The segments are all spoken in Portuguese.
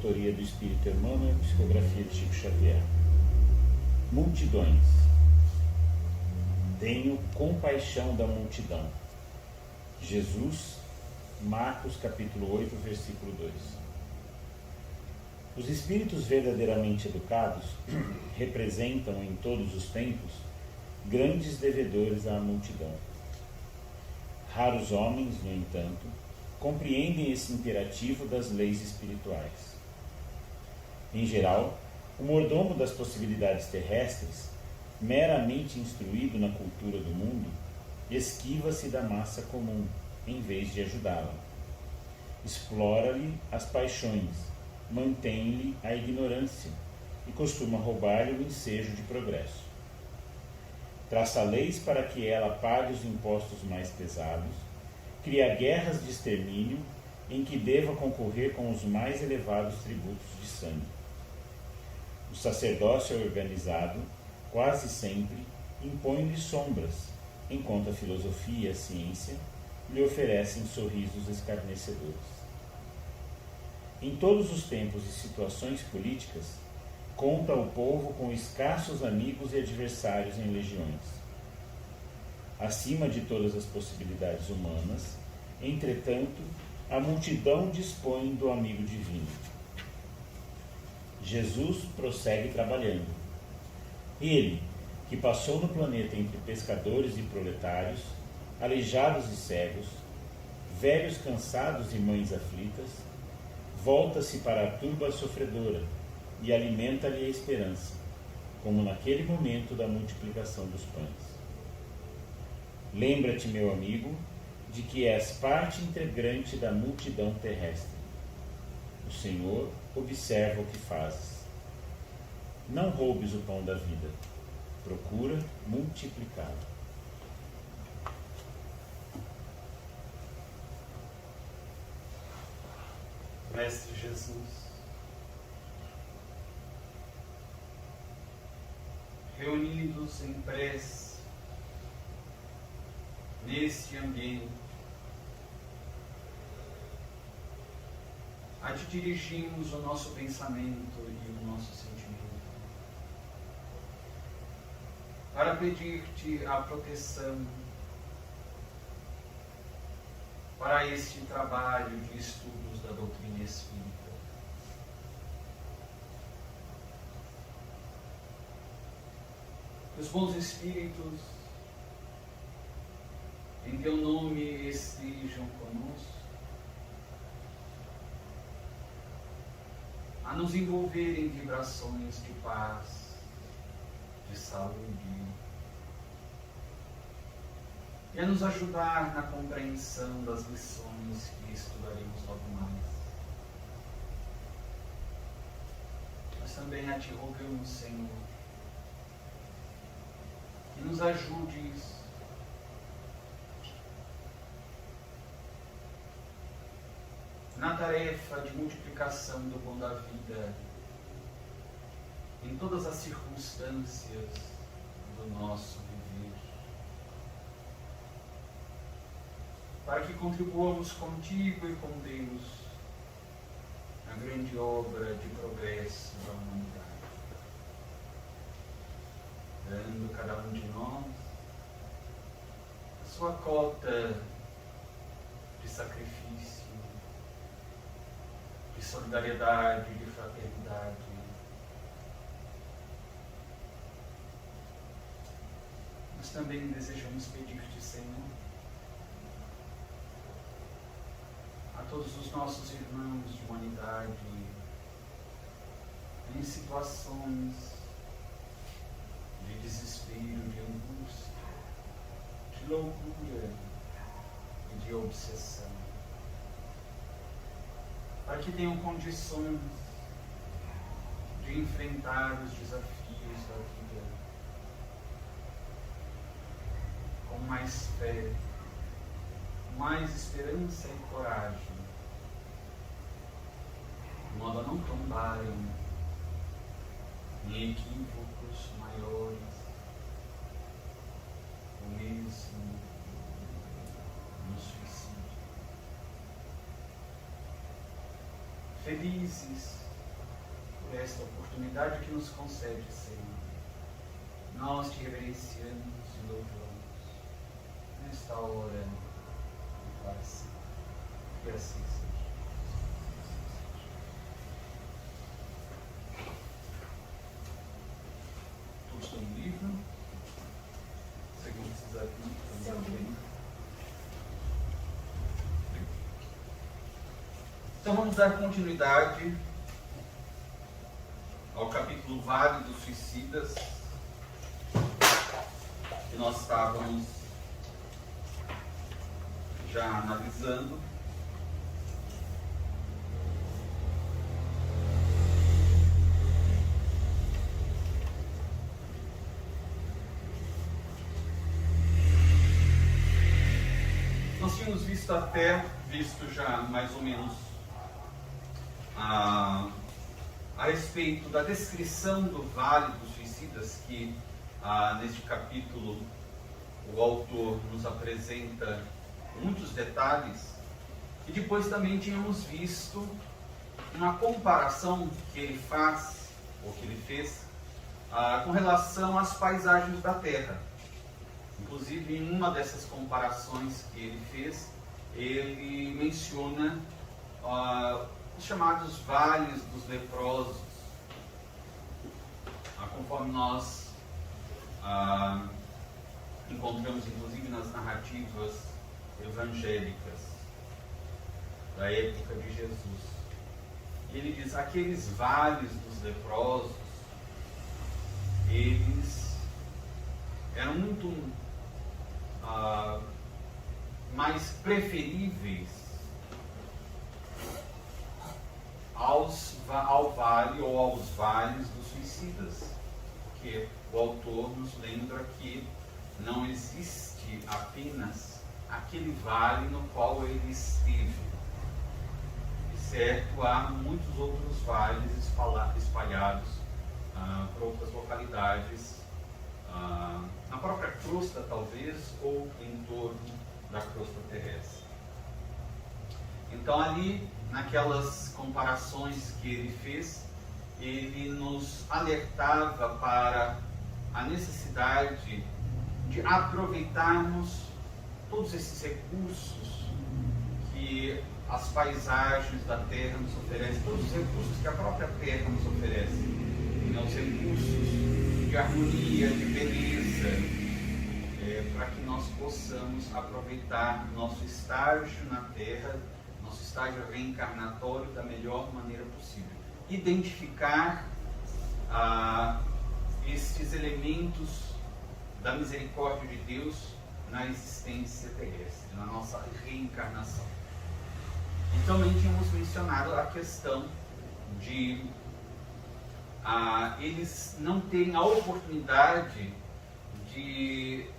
autoria do Espírito Emmanuel, psicografia de Chico Xavier. Multidões. Tenho compaixão da multidão. Jesus, Marcos capítulo 8, versículo 2. Os espíritos verdadeiramente educados representam em todos os tempos grandes devedores à multidão. Raros homens, no entanto, compreendem esse imperativo das leis espirituais. Em geral, o mordomo das possibilidades terrestres, meramente instruído na cultura do mundo, esquiva-se da massa comum, em vez de ajudá-la. Explora-lhe as paixões, mantém-lhe a ignorância e costuma roubar-lhe o ensejo de progresso. Traça leis para que ela pague os impostos mais pesados, cria guerras de extermínio em que deva concorrer com os mais elevados tributos de sangue. O sacerdócio organizado, quase sempre, impõe-lhe sombras, enquanto a filosofia e a ciência lhe oferecem sorrisos escarnecedores. Em todos os tempos e situações políticas, conta o povo com escassos amigos e adversários em legiões. Acima de todas as possibilidades humanas, entretanto, a multidão dispõe do amigo divino. Jesus prossegue trabalhando. Ele, que passou no planeta entre pescadores e proletários, aleijados e cegos, velhos cansados e mães aflitas, volta-se para a turba sofredora e alimenta-lhe a esperança, como naquele momento da multiplicação dos pães. Lembra-te, meu amigo, de que és parte integrante da multidão terrestre. O Senhor observa o que fazes. Não roubes o pão da vida. Procura multiplicá-lo. Mestre Jesus, reunidos em prece, neste ambiente, a te dirigimos o nosso pensamento e o nosso sentimento, para pedir-te a proteção para este trabalho de estudos da doutrina espírita. Que os bons espíritos, em teu nome, estejam conosco, a nos envolver em vibrações de paz, de saúde, e a nos ajudar na compreensão das lições que estudaremos logo mais. Nós também a te rogamos, Senhor, que nos ajudes na tarefa de multiplicação do pão da vida em todas as circunstâncias do nosso viver, para que contribuamos contigo e com Deus na grande obra de progresso da humanidade, dando cada um de nós a sua cota de sacrifício, de solidariedade, de fraternidade. Nós também desejamos pedir-te, Senhor, a todos os nossos irmãos de humanidade em situações de desespero, de angústia, de loucura e de obsessão, para que tenham condições de enfrentar os desafios da vida com mais fé, mais esperança e coragem, de modo a não tombarem em equívocos maiores, ou mesmo no suicídio. Felizes por esta oportunidade que nos concede, Senhor. Nós te reverenciamos e louvamos nesta hora e para sempre. Que assim seja. Todos estão no livro. Se alguém precisar vir, também. Então vamos dar continuidade ao capítulo Vale dos Suicidas, que nós estávamos já analisando. Nós tínhamos visto já mais ou menos a respeito da descrição do Vale dos Suicidas, que neste capítulo o autor nos apresenta muitos detalhes, e depois também tínhamos visto uma comparação que ele faz, ou que ele fez, com relação às paisagens da Terra. Inclusive, em uma dessas comparações que ele fez, ele menciona os chamados vales dos leprosos, conforme nós encontramos inclusive nas narrativas evangélicas da época de Jesus. E ele diz: aqueles vales dos leprosos, eles eram muito mais preferíveis ao vale ou aos vales dos suicidas, porque o autor nos lembra que não existe apenas aquele vale no qual ele esteve. De certo, há muitos outros vales espalhados por outras localidades, na própria crosta talvez, ou em torno da crosta terrestre. Então ali, naquelas comparações que ele fez, ele nos alertava para a necessidade de aproveitarmos todos esses recursos que as paisagens da Terra nos oferecem, todos os recursos que a própria Terra nos oferece, os recursos de harmonia, de beleza, para que nós possamos aproveitar nosso estágio na Terra, nosso estágio reencarnatório da melhor maneira possível. Identificar estes elementos da misericórdia de Deus na existência terrestre, na nossa reencarnação. E também tínhamos mencionado a questão de eles não terem a oportunidade de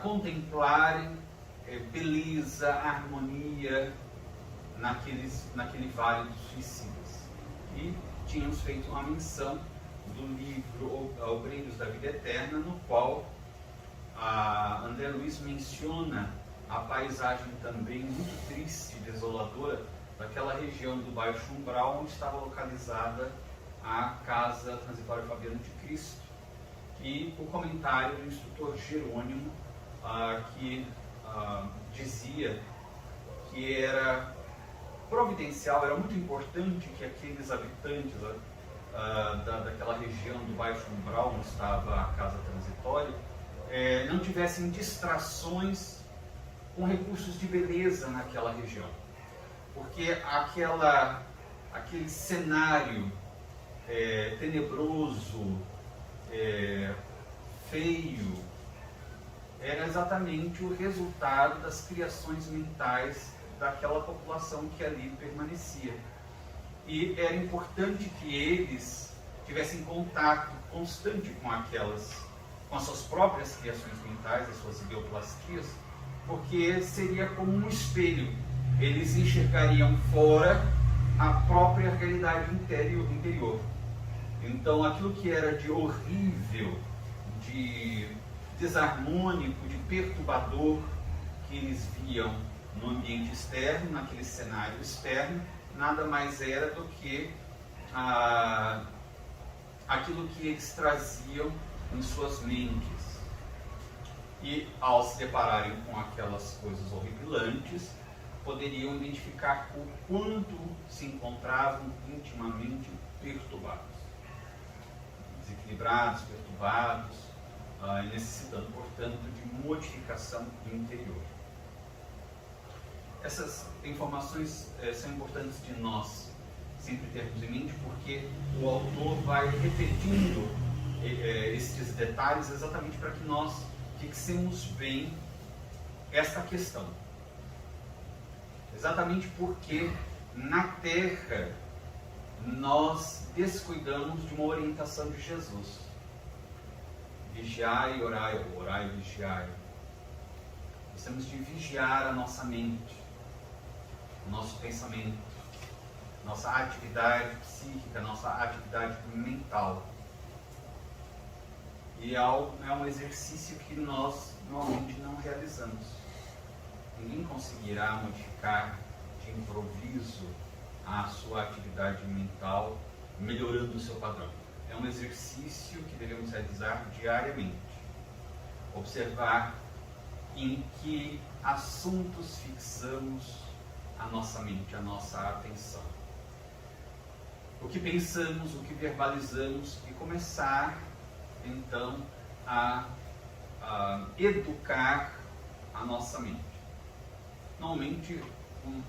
contemplarem beleza, harmonia naquele vale dos suicidas. E tínhamos feito uma menção do livro Obreiros da Vida Eterna, no qual André Luiz menciona a paisagem também muito triste, desoladora, daquela região do Baixo Umbral, onde estava localizada a Casa Transitória Fabiano de Cristo. E o comentário do instrutor Jerônimo, que dizia que era providencial, era muito importante que aqueles habitantes daquela região do Baixo Umbral, onde estava a Casa Transitória, não tivessem distrações com recursos de beleza naquela região. Porque aquele cenário tenebroso, feio, era exatamente o resultado das criações mentais daquela população que ali permanecia. E era importante que eles tivessem contato constante com as suas próprias criações mentais, as suas ideoplastias, porque seria como um espelho. Eles enxergariam fora a própria realidade interior. Então, aquilo que era de horrível, de desarmônico, de perturbador, que eles viam no ambiente externo, naquele cenário externo, nada mais era do que aquilo que eles traziam em suas mentes. E ao se depararem com aquelas coisas horripilantes, poderiam identificar o quanto se encontravam intimamente perturbados, desequilibrados, perturbados, necessitando, portanto, de modificação interior. Essas informações são importantes de nós sempre termos em mente, porque o autor vai repetindo esses detalhes exatamente para que nós fixemos bem esta questão. Exatamente porque na Terra nós descuidamos de uma orientação de Jesus. Vigiai e orai, orai e vigiai. Nós temos de vigiar a nossa mente, o nosso pensamento, nossa atividade psíquica, nossa atividade mental. E é um exercício que nós normalmente não realizamos. Ninguém conseguirá modificar de improviso a sua atividade mental, melhorando o seu padrão. É um exercício que devemos realizar diariamente. Observar em que assuntos fixamos a nossa mente, a nossa atenção. O que pensamos, o que verbalizamos e começar, então, a educar a nossa mente. Normalmente, o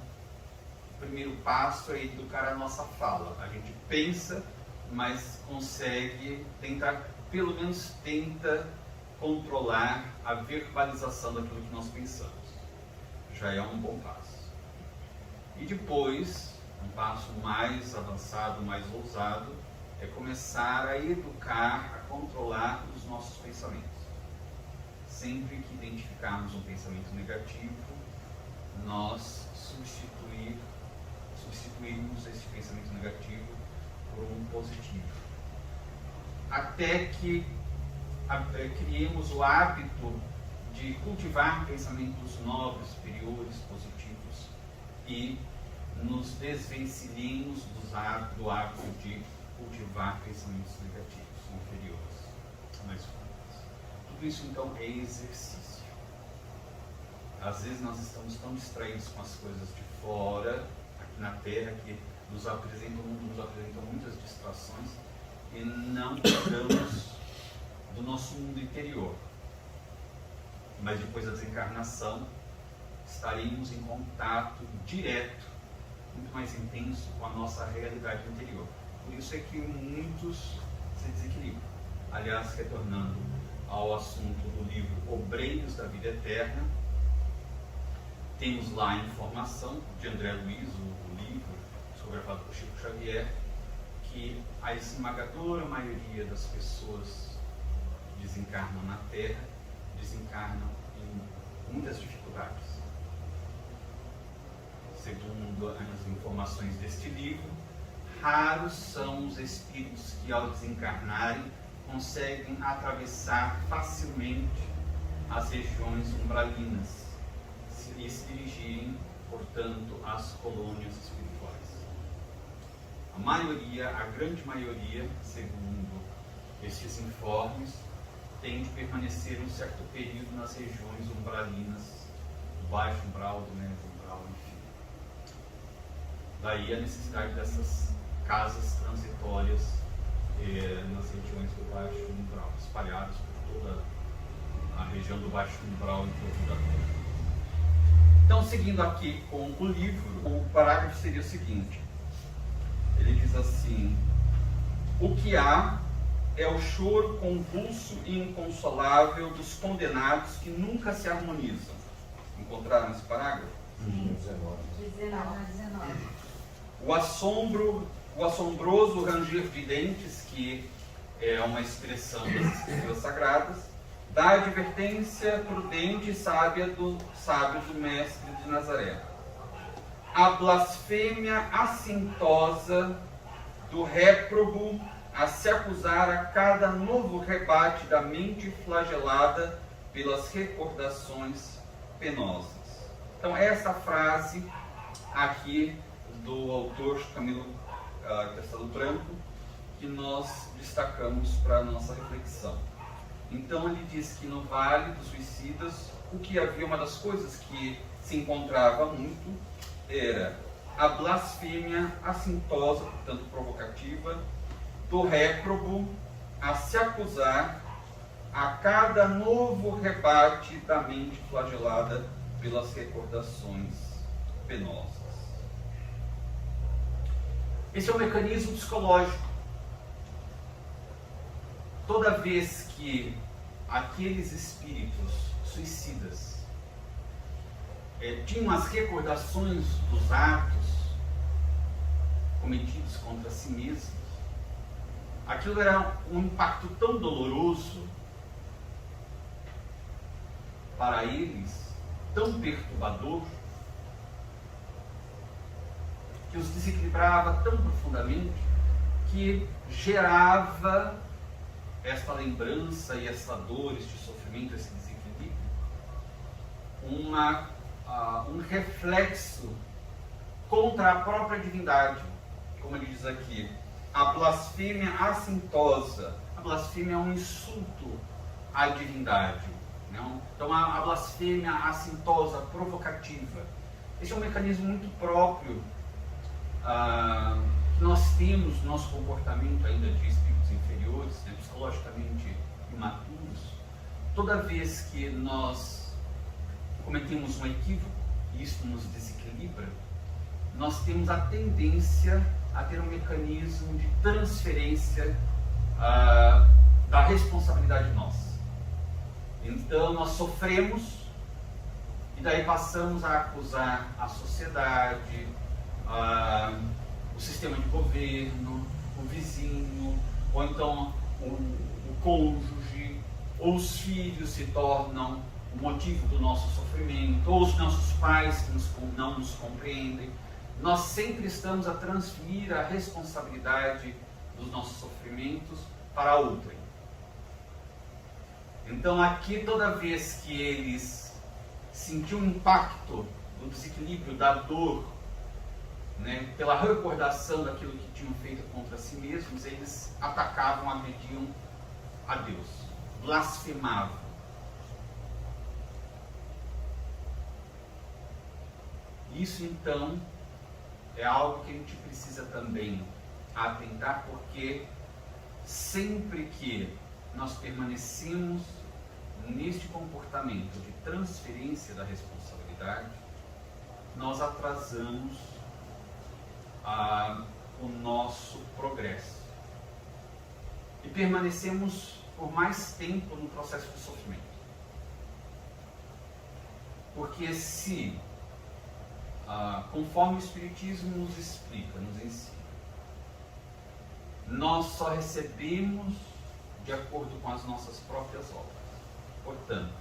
primeiro passo é educar a nossa fala. A gente pensa, mas pelo menos tenta controlar a verbalização daquilo que nós pensamos. Já é um bom passo. E depois, um passo mais avançado, mais ousado, é começar a educar, a controlar os nossos pensamentos. Sempre que identificarmos um pensamento negativo, nós substituirmos esse pensamento negativo por um positivo. Até que criemos o hábito de cultivar pensamentos nobres, superiores, positivos e nos desvencilhemos do hábito de cultivar pensamentos negativos, inferiores, mais fortes. Tudo isso então é exercício. Às vezes nós estamos tão distraídos com as coisas de fora, aqui na Terra, que nos apresentam muitas distrações e não cuidamos do nosso mundo interior. Mas depois da desencarnação, estaremos em contato direto, muito mais intenso com a nossa realidade interior. Por isso é que muitos se desequilibram. Aliás, retornando ao assunto do livro Obreiros da Vida Eterna, temos lá a informação de André Luiz, o livro psicografado por Chico Xavier, que a esmagadora maioria das pessoas que desencarnam na Terra, desencarnam em muitas dificuldades. Segundo as informações deste livro, raros são os espíritos que, ao desencarnarem, conseguem atravessar facilmente as regiões umbralinas e se dirigirem, portanto, às colônias espirituais. A grande maioria, segundo estes informes, tem de permanecer um certo período nas regiões umbralinas, do baixo umbral, do médio umbral, enfim. Daí a necessidade dessas casas transitórias nas regiões do baixo umbral, espalhadas por toda a região do baixo umbral em torno da Terra. Então, seguindo aqui com o livro, o parágrafo seria o seguinte. Ele diz assim: o que há é o choro convulso e inconsolável dos condenados que nunca se harmonizam. Encontraram esse parágrafo? 19. O assombroso ranger de dentes, que é uma expressão das escrituras sagradas, da advertência prudente e sábia do sábio do Mestre de Nazaré. A blasfêmia assintosa do réprobo a se acusar a cada novo rebate da mente flagelada pelas recordações penosas. Então, essa frase aqui do autor Camilo Castelo Branco, que nós destacamos para a nossa reflexão. Então ele diz que no Vale dos Suicidas, o que havia, uma das coisas que se encontrava muito, era a blasfêmia assintosa, portanto provocativa, do réprobo a se acusar a cada novo rebate da mente flagelada pelas recordações penosas. Esse é um mecanismo psicológico. Toda vez que aqueles espíritos suicidas tinham as recordações dos atos cometidos contra si mesmos, aquilo era um impacto tão doloroso para eles, tão perturbador, que os desequilibrava tão profundamente, que gerava esta lembrança e essa dor, este sofrimento, esse desequilíbrio, um reflexo contra a própria divindade. Como ele diz aqui, a blasfêmia assintosa. A blasfêmia é um insulto à divindade. Não? Então a blasfêmia assintosa, provocativa. Esse é um mecanismo muito próprio que nós temos no nosso comportamento ainda de espíritos inferiores, né, psicologicamente imaturos. Toda vez que nós cometemos um equívoco e isso nos desequilibra, nós temos a tendência a ter um mecanismo de transferência da responsabilidade nossa. Então nós sofremos e daí passamos a acusar a sociedade, o sistema de governo, o vizinho, ou então o cônjuge, ou os filhos se tornam o motivo do nosso sofrimento, ou os nossos pais que não nos compreendem. Nós sempre estamos a transferir a responsabilidade dos nossos sofrimentos para outrem. Então aqui, toda vez que eles sentiam o impacto do desequilíbrio, da dor, né, pela recordação daquilo que tinham feito contra si mesmos, eles atacavam, agrediam a Deus, blasfemavam. Isso então é algo que a gente precisa também atentar, porque sempre que nós permanecemos neste comportamento de transferência da responsabilidade, nós atrasamos o nosso progresso e permanecemos por mais tempo no processo de sofrimento. Porque se, conforme o Espiritismo nos explica, nos ensina, nós só recebemos de acordo com as nossas próprias obras. Portanto,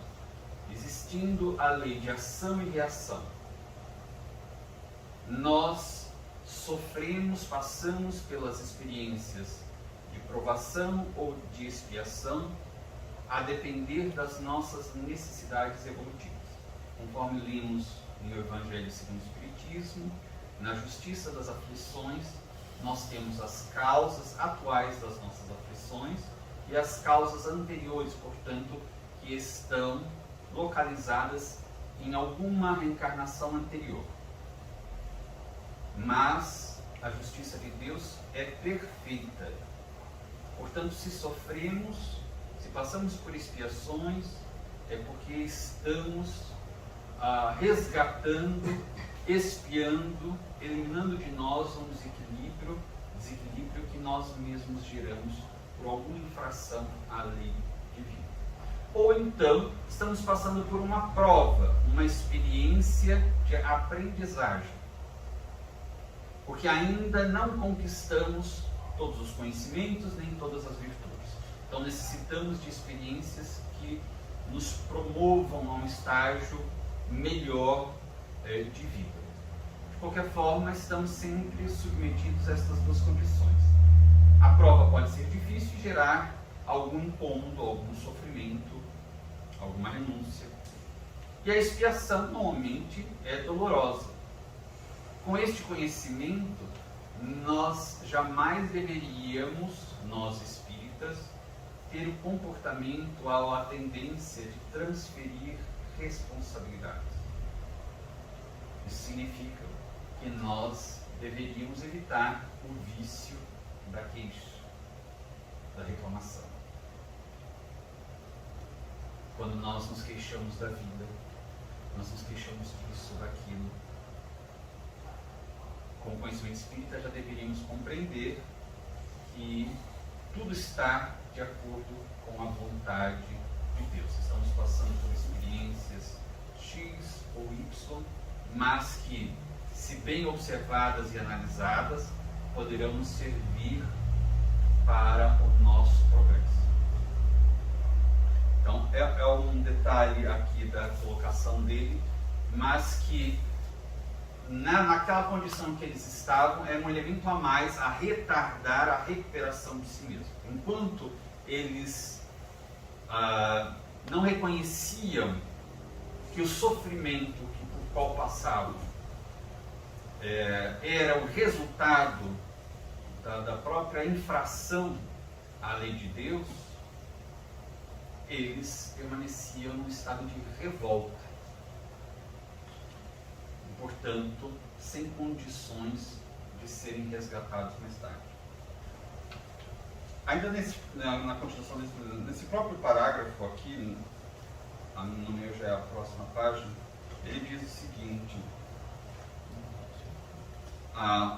existindo a lei de ação e reação, nós sofremos, passamos pelas experiências de provação ou de expiação, a depender das nossas necessidades evolutivas. Conforme lemos no Evangelho segundo o Espiritismo, na justiça das aflições, nós temos as causas atuais das nossas aflições e as causas anteriores, portanto, que estão localizadas em alguma reencarnação anterior. Mas a justiça de Deus é perfeita. Portanto, se sofremos, se passamos por expiações, é porque estamos resgatando, expiando, eliminando de nós um desequilíbrio que nós mesmos geramos por alguma infração à lei divina. Ou então, estamos passando por uma prova, uma experiência de aprendizagem, porque ainda não conquistamos todos os conhecimentos, nem todas as virtudes. Então necessitamos de experiências que nos promovam a um estágio melhor de vida. De qualquer forma, estamos sempre submetidos a estas duas condições. A prova pode ser difícil e gerar algum incômodo, algum sofrimento, alguma renúncia. E a expiação, normalmente, é dolorosa. Com este conhecimento, nós jamais deveríamos, nós espíritas, verdadeiro comportamento a tendência de transferir responsabilidades. Isso significa que nós deveríamos evitar o vício da queixa, da reclamação. Quando nós nos queixamos da vida, nós nos queixamos disso, daquilo. Com o conhecimento espírita já deveríamos compreender que tudo está de acordo com a vontade de Deus. Estamos passando por experiências X ou Y, mas que, se bem observadas e analisadas, poderão servir para o nosso progresso. Então, é um detalhe aqui da colocação dele, mas que naquela condição que eles estavam, é um elemento a mais a retardar a recuperação de si mesmo. Enquanto eles não reconheciam que o sofrimento por qual passavam era o resultado da própria infração à lei de Deus, eles permaneciam num estado de revolta. Portanto, sem condições de serem resgatados mais tarde. Ainda na continuação nesse próprio parágrafo aqui, no meu já é a próxima página, ele diz o seguinte: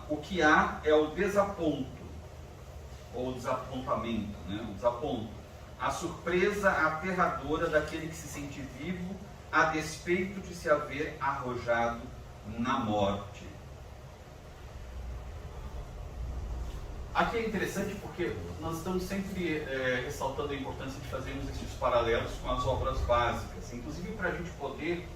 o que há é o desaponto, ou desapontamento, né? O desaponto, a surpresa aterradora daquele que se sente vivo a despeito de se haver arrojado na morte. Aqui é interessante porque nós estamos sempre ressaltando a importância de fazermos esses paralelos com as obras básicas, inclusive para a gente poder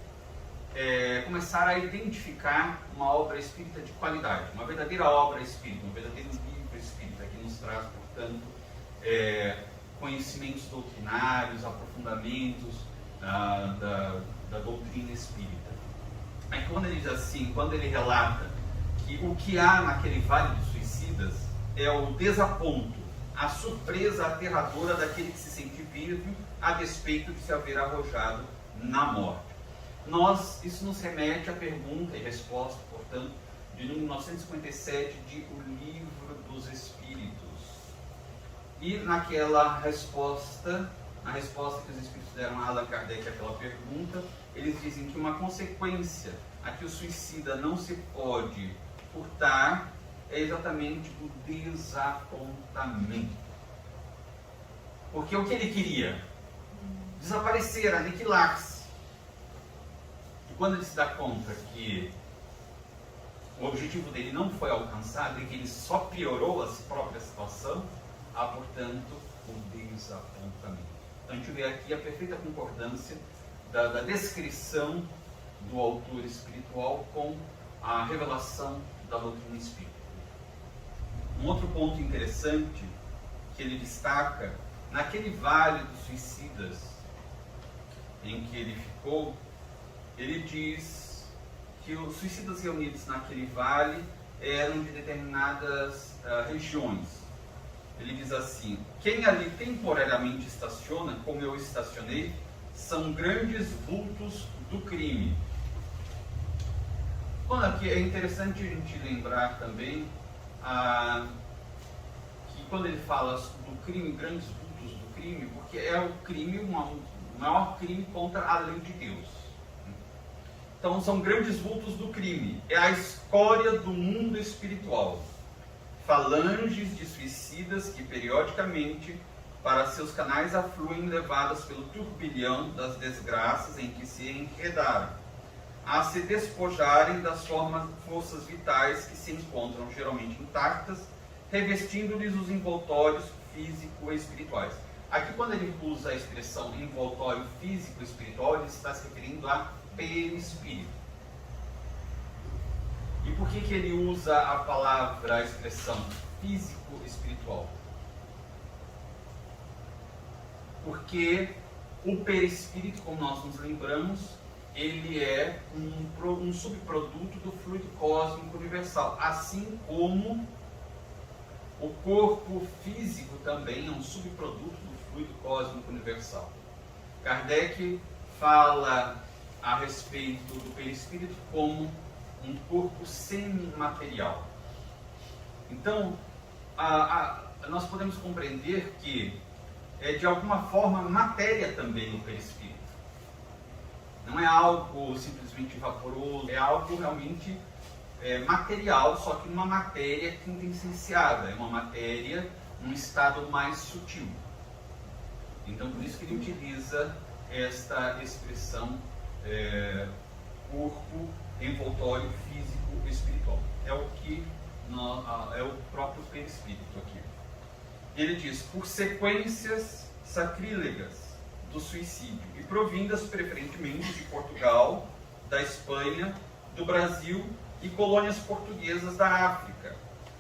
começar a identificar uma obra espírita de qualidade, uma verdadeira obra espírita, um verdadeiro livro espírita que nos traz, portanto, conhecimentos doutrinários, aprofundamentos da doutrina espírita. Aí quando ele diz assim, quando ele relata que o que há naquele vale dos suicidas é o desaponto, a surpresa aterradora daquele que se sente vivo a despeito de se haver arrojado na morte. Isso nos remete à pergunta e resposta, portanto, de 1957 de O Livro dos Espíritos. E naquela resposta, a resposta que os Espíritos deram a Allan Kardec àquela pergunta, eles dizem que uma consequência a que o suicida não se pode furtar é exatamente o desapontamento. Porque o que ele queria? Desaparecer, aniquilar-se. E quando ele se dá conta que o objetivo dele não foi alcançado e que ele só piorou a sua própria situação, há, portanto, o desapontamento. Então a gente vê aqui a perfeita concordância da descrição do autor espiritual com a revelação da doutrina espírita. Um outro ponto interessante que ele destaca, naquele vale dos suicidas em que ele ficou, ele diz que os suicidas reunidos naquele vale eram de determinadas regiões. Ele diz assim: quem ali temporariamente estaciona, como eu estacionei, são grandes vultos do crime. Bom, aqui é interessante a gente lembrar também que quando ele fala do crime, grandes vultos do crime, porque é o crime, o maior crime contra a lei de Deus. Então são grandes vultos do crime, é a escória do mundo espiritual. Falanges de suicidas que periodicamente para seus canais afluem, levadas pelo turbilhão das desgraças em que se enredaram, a se despojarem das forças vitais que se encontram geralmente intactas, revestindo-lhes os envoltórios físico-espirituais. Aqui, quando ele usa a expressão envoltório físico-espiritual, ele está se referindo a perispírito. E por que ele usa a expressão físico-espiritual? Porque o perispírito, como nós nos lembramos, ele é um subproduto do fluido cósmico universal, assim como O corpo físico também é um subproduto do fluido cósmico universal. Kardec fala a respeito do perispírito como um corpo semimaterial. Então, nós podemos compreender que é de alguma forma matéria também o perispírito. Não é algo simplesmente vaporoso, é algo realmente material, só que uma matéria quintessenciada, é uma matéria num estado mais sutil. Então, por isso que ele utiliza esta expressão corpo, envoltório físico espiritual. É o que é o próprio perispírito aqui. Ele diz, por sequências sacrílegas do suicídio e provindas preferentemente de Portugal, da Espanha, do Brasil e colônias portuguesas da África,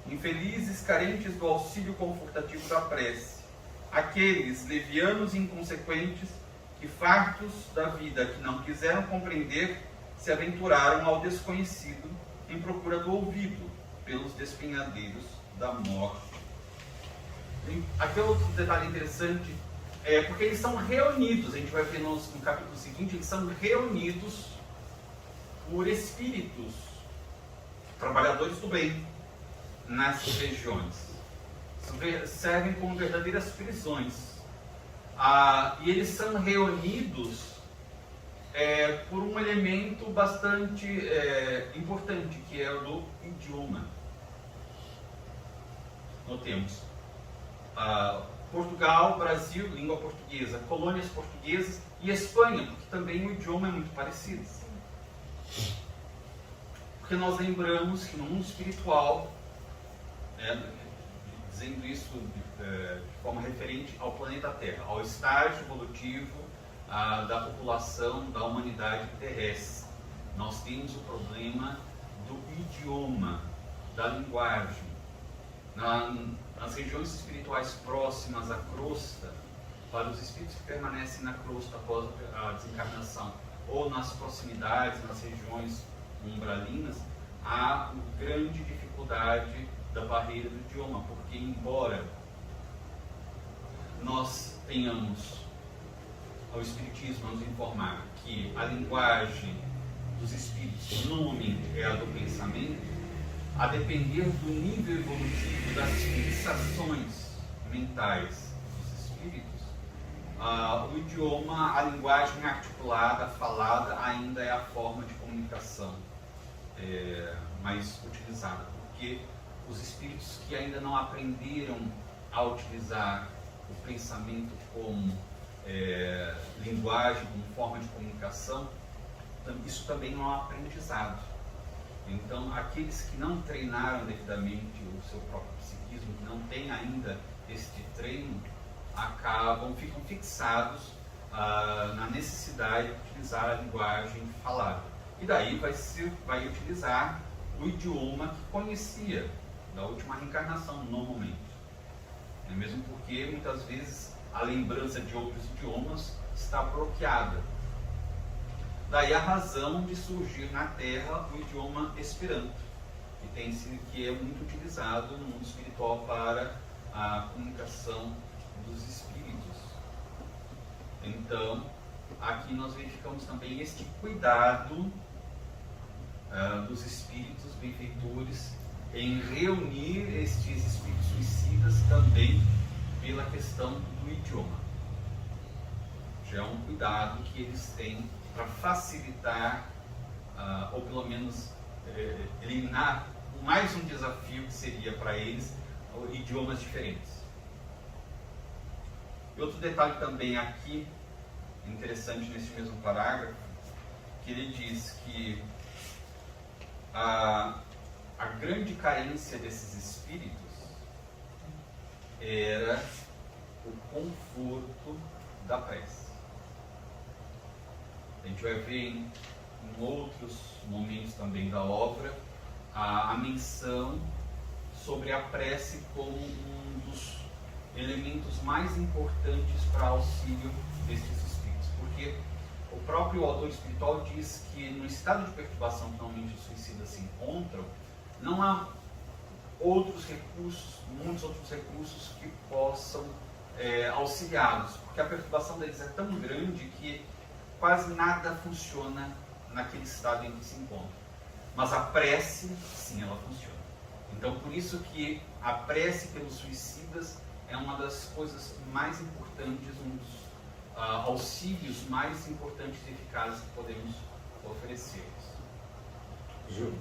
infelizes carentes do auxílio confortativo da prece, aqueles levianos e inconsequentes que, fartos da vida que não quiseram compreender, se aventuraram ao desconhecido em procura do ouvido pelos despenhadeiros da morte. Aqui é outro detalhe interessante, porque eles são reunidos, a gente vai ver no capítulo seguinte, eles são reunidos por espíritos, trabalhadores do bem, nessas regiões. Servem como verdadeiras prisões. E eles são reunidos por um elemento bastante importante, que é o do idioma. Notemos. Portugal, Brasil, língua portuguesa, colônias portuguesas e Espanha, porque também o idioma é muito parecido. Porque nós lembramos que no mundo espiritual, dizendo isso de forma referente ao planeta Terra, ao estágio evolutivo da população, da humanidade terrestre, nós temos o problema do idioma, da linguagem. Nas regiões espirituais próximas à crosta, para os espíritos que permanecem na crosta após a desencarnação, ou nas proximidades, nas regiões umbralinas, há uma grande dificuldade da barreira do idioma, porque embora nós tenhamos ao Espiritismo a nos informar que a linguagem dos espíritos normalmente é a do pensamento, a depender do nível evolutivo das fixações mentais dos espíritos, o idioma, a linguagem articulada, falada, ainda é a forma de comunicação mais utilizada, porque os espíritos que ainda não aprenderam a utilizar o pensamento como linguagem, como forma de comunicação, isso também não é um aprendizado. Então, aqueles que não treinaram devidamente o seu próprio psiquismo, que não têm ainda este treino, ficam fixados na necessidade de utilizar a linguagem falada. E daí vai utilizar o idioma que conhecia da última reencarnação, normalmente. Mesmo porque, muitas vezes, a lembrança de outros idiomas está bloqueada. Daí a razão de surgir na Terra o idioma Esperanto, que é muito utilizado no mundo espiritual para a comunicação dos espíritos. Então, aqui nós verificamos também este cuidado dos espíritos benfeitores em reunir estes espíritos suicidas também pela questão do idioma. Já é um cuidado que eles têm para facilitar, ou pelo menos eliminar mais um desafio que seria para eles idiomas diferentes. E outro detalhe também aqui, interessante nesse mesmo parágrafo, que ele diz que a grande carência desses espíritos era o conforto da prece. A gente vai ver em outros momentos também da obra a menção sobre a prece como um dos elementos mais importantes para auxílio desses espíritos, porque o próprio autor espiritual diz que no estado de perturbação que normalmente os suicidas se encontram, não há outros recursos, muitos outros recursos que possam auxiliá-los, porque a perturbação deles é tão grande que quase nada funciona naquele estado em que se encontra. Mas a prece, sim, ela funciona. Então, por isso que a prece pelos suicidas é uma das coisas mais importantes, um dos auxílios mais importantes e eficazes que podemos oferecer-lhes. Ju.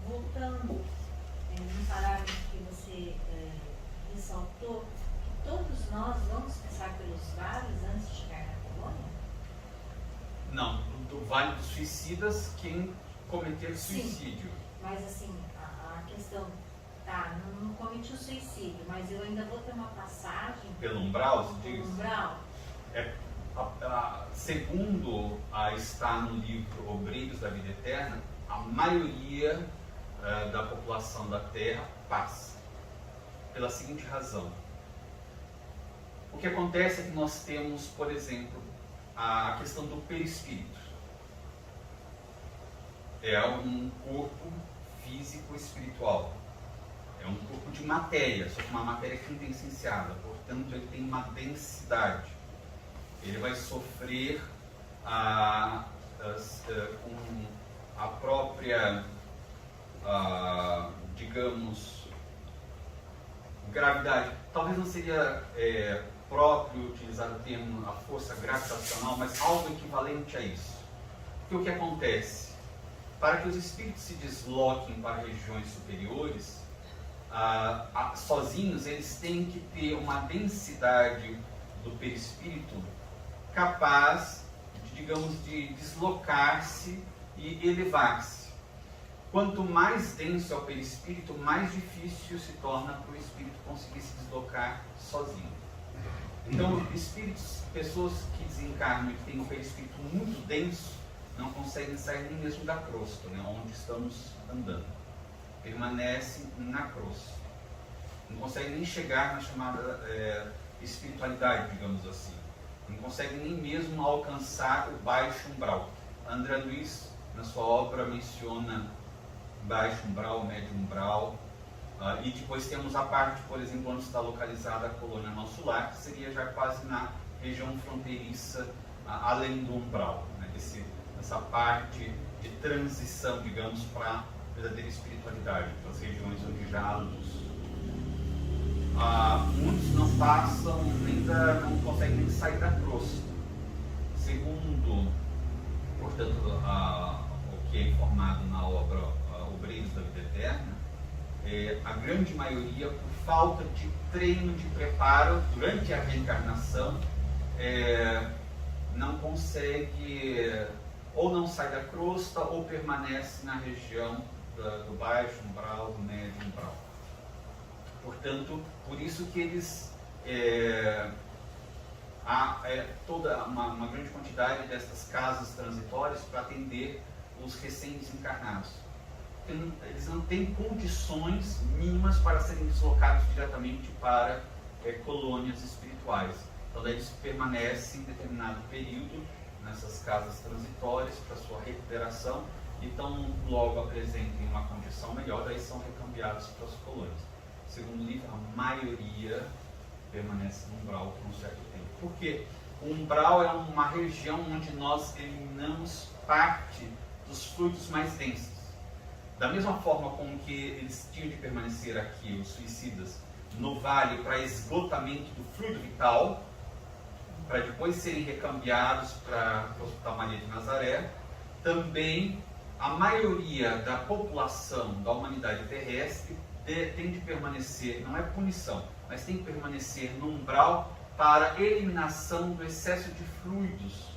Voltando no parágrafo que você ressaltou, que todos nós vamos passar pelos vales antes de chegar na colônia? Não, do Vale dos Suicidas, quem cometer Sim, suicídio. mas assim, a questão, tá, não cometi o suicídio, mas eu ainda vou ter uma passagem Pelo umbral, se pelo diz? umbral? Segundo está no livro Obreiros da Vida Eterna, a maioria da população da Terra passa. Pela seguinte razão. O que acontece é que nós temos, por exemplo, a questão do perispírito. É um corpo físico espiritual. É um corpo de matéria, só que uma matéria quintessenciada, portanto ele tem uma densidade. Ele vai sofrer com a própria, digamos, gravidade. Talvez não seria próprio utilizar o termo a força gravitacional, mas algo equivalente a isso. Porque o que acontece? Para que os espíritos se desloquem para regiões superiores, sozinhos, eles têm que ter uma densidade do perispírito capaz, de deslocar-se e elevar-se. Quanto mais denso é o perispírito, mais difícil se torna para o espírito conseguir se deslocar sozinho. Então, pessoas que desencarnam e que têm um perispírito muito denso, não conseguem sair nem mesmo da crosta, né, onde estamos andando. Permanecem na crosta. Não conseguem nem chegar na chamada espiritualidade, digamos assim. Não conseguem nem mesmo alcançar o baixo umbral. André Luiz, na sua obra, menciona baixo umbral, médio umbral, e depois temos a parte, por exemplo, onde está localizada a colônia Nosso Lar, que seria já quase na região fronteiriça, além do umbral, né? Essa parte de transição, digamos, para a verdadeira espiritualidade, para as regiões onde já há luz. Muitos não passam, ainda não conseguem nem sair da crosta. Segundo, portanto, o que é informado na obra Obreiros da Vida Eterna, a grande maioria, por falta de treino, de preparo durante a reencarnação, não consegue, ou não sai da crosta, ou permanece na região do baixo umbral, do médio umbral. Portanto, por isso que eles há toda uma grande quantidade dessas casas transitórias para atender os recém-desencarnados. Eles não têm condições mínimas para serem deslocados diretamente para colônias espirituais. Então, daí eles permanecem em determinado período nessas casas transitórias para sua recuperação, e então logo apresentem uma condição melhor, daí são recambiados para as colônias. Segundo o livro, a maioria permanece no umbral por um certo tempo. Por quê? O umbral é uma região onde nós eliminamos parte dos fluidos mais densos. Da mesma forma como que eles tinham de permanecer aqui, os suicidas, no vale para esgotamento do fluido vital, para depois serem recambiados para o Hospital Maria de Nazaré, também a maioria da população da humanidade terrestre tem de permanecer, não é punição, mas tem que permanecer no umbral para eliminação do excesso de fluidos,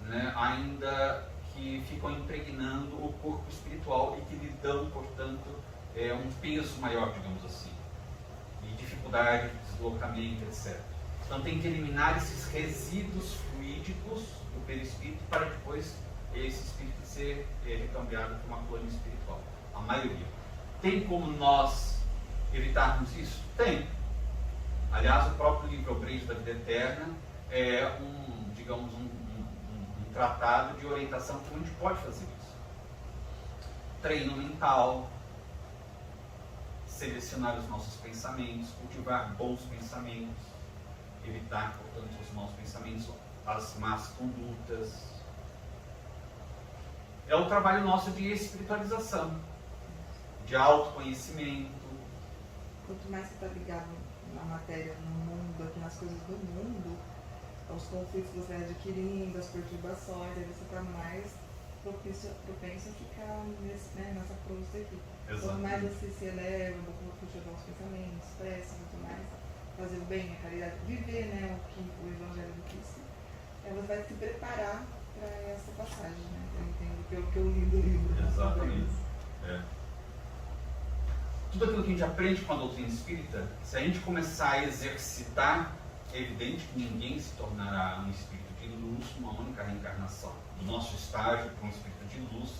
né, ainda que ficam impregnando o corpo espiritual e que lhe dão, portanto, um peso maior, digamos assim, e dificuldade de deslocamento, etc. Então tem que eliminar esses resíduos fluídicos do perispírito para depois esse espírito ser recambiado por uma colônia espiritual. A maioria. Tem como nós evitarmos isso? Tem. Aliás, o próprio livro Obreiros da Vida Eterna é um tratado de orientação que a gente pode fazer isso. treino mental, selecionar os nossos pensamentos, cultivar bons pensamentos, evitar, portanto, os maus pensamentos, as más condutas. É o trabalho nosso de espiritualização, de autoconhecimento. Quanto mais você está ligado na matéria, no mundo, aqui nas coisas do mundo, aos conflitos que você vai adquirindo, as perturbações, aí você está mais propenso a ficar nessa crosta aqui. Quanto mais você se eleva, cultivar os pensamentos, prece, muito mais fazer o bem, a caridade, viver o Evangelho do Cristo, aí você vai se preparar para essa passagem, né? Eu entendo pelo que eu li do livro. Exatamente. Tudo aquilo que a gente aprende com a doutrina espírita, se a gente começar a exercitar, é evidente que ninguém se tornará um espírito de luz numa única reencarnação. Do nosso estágio para um espírito de luz,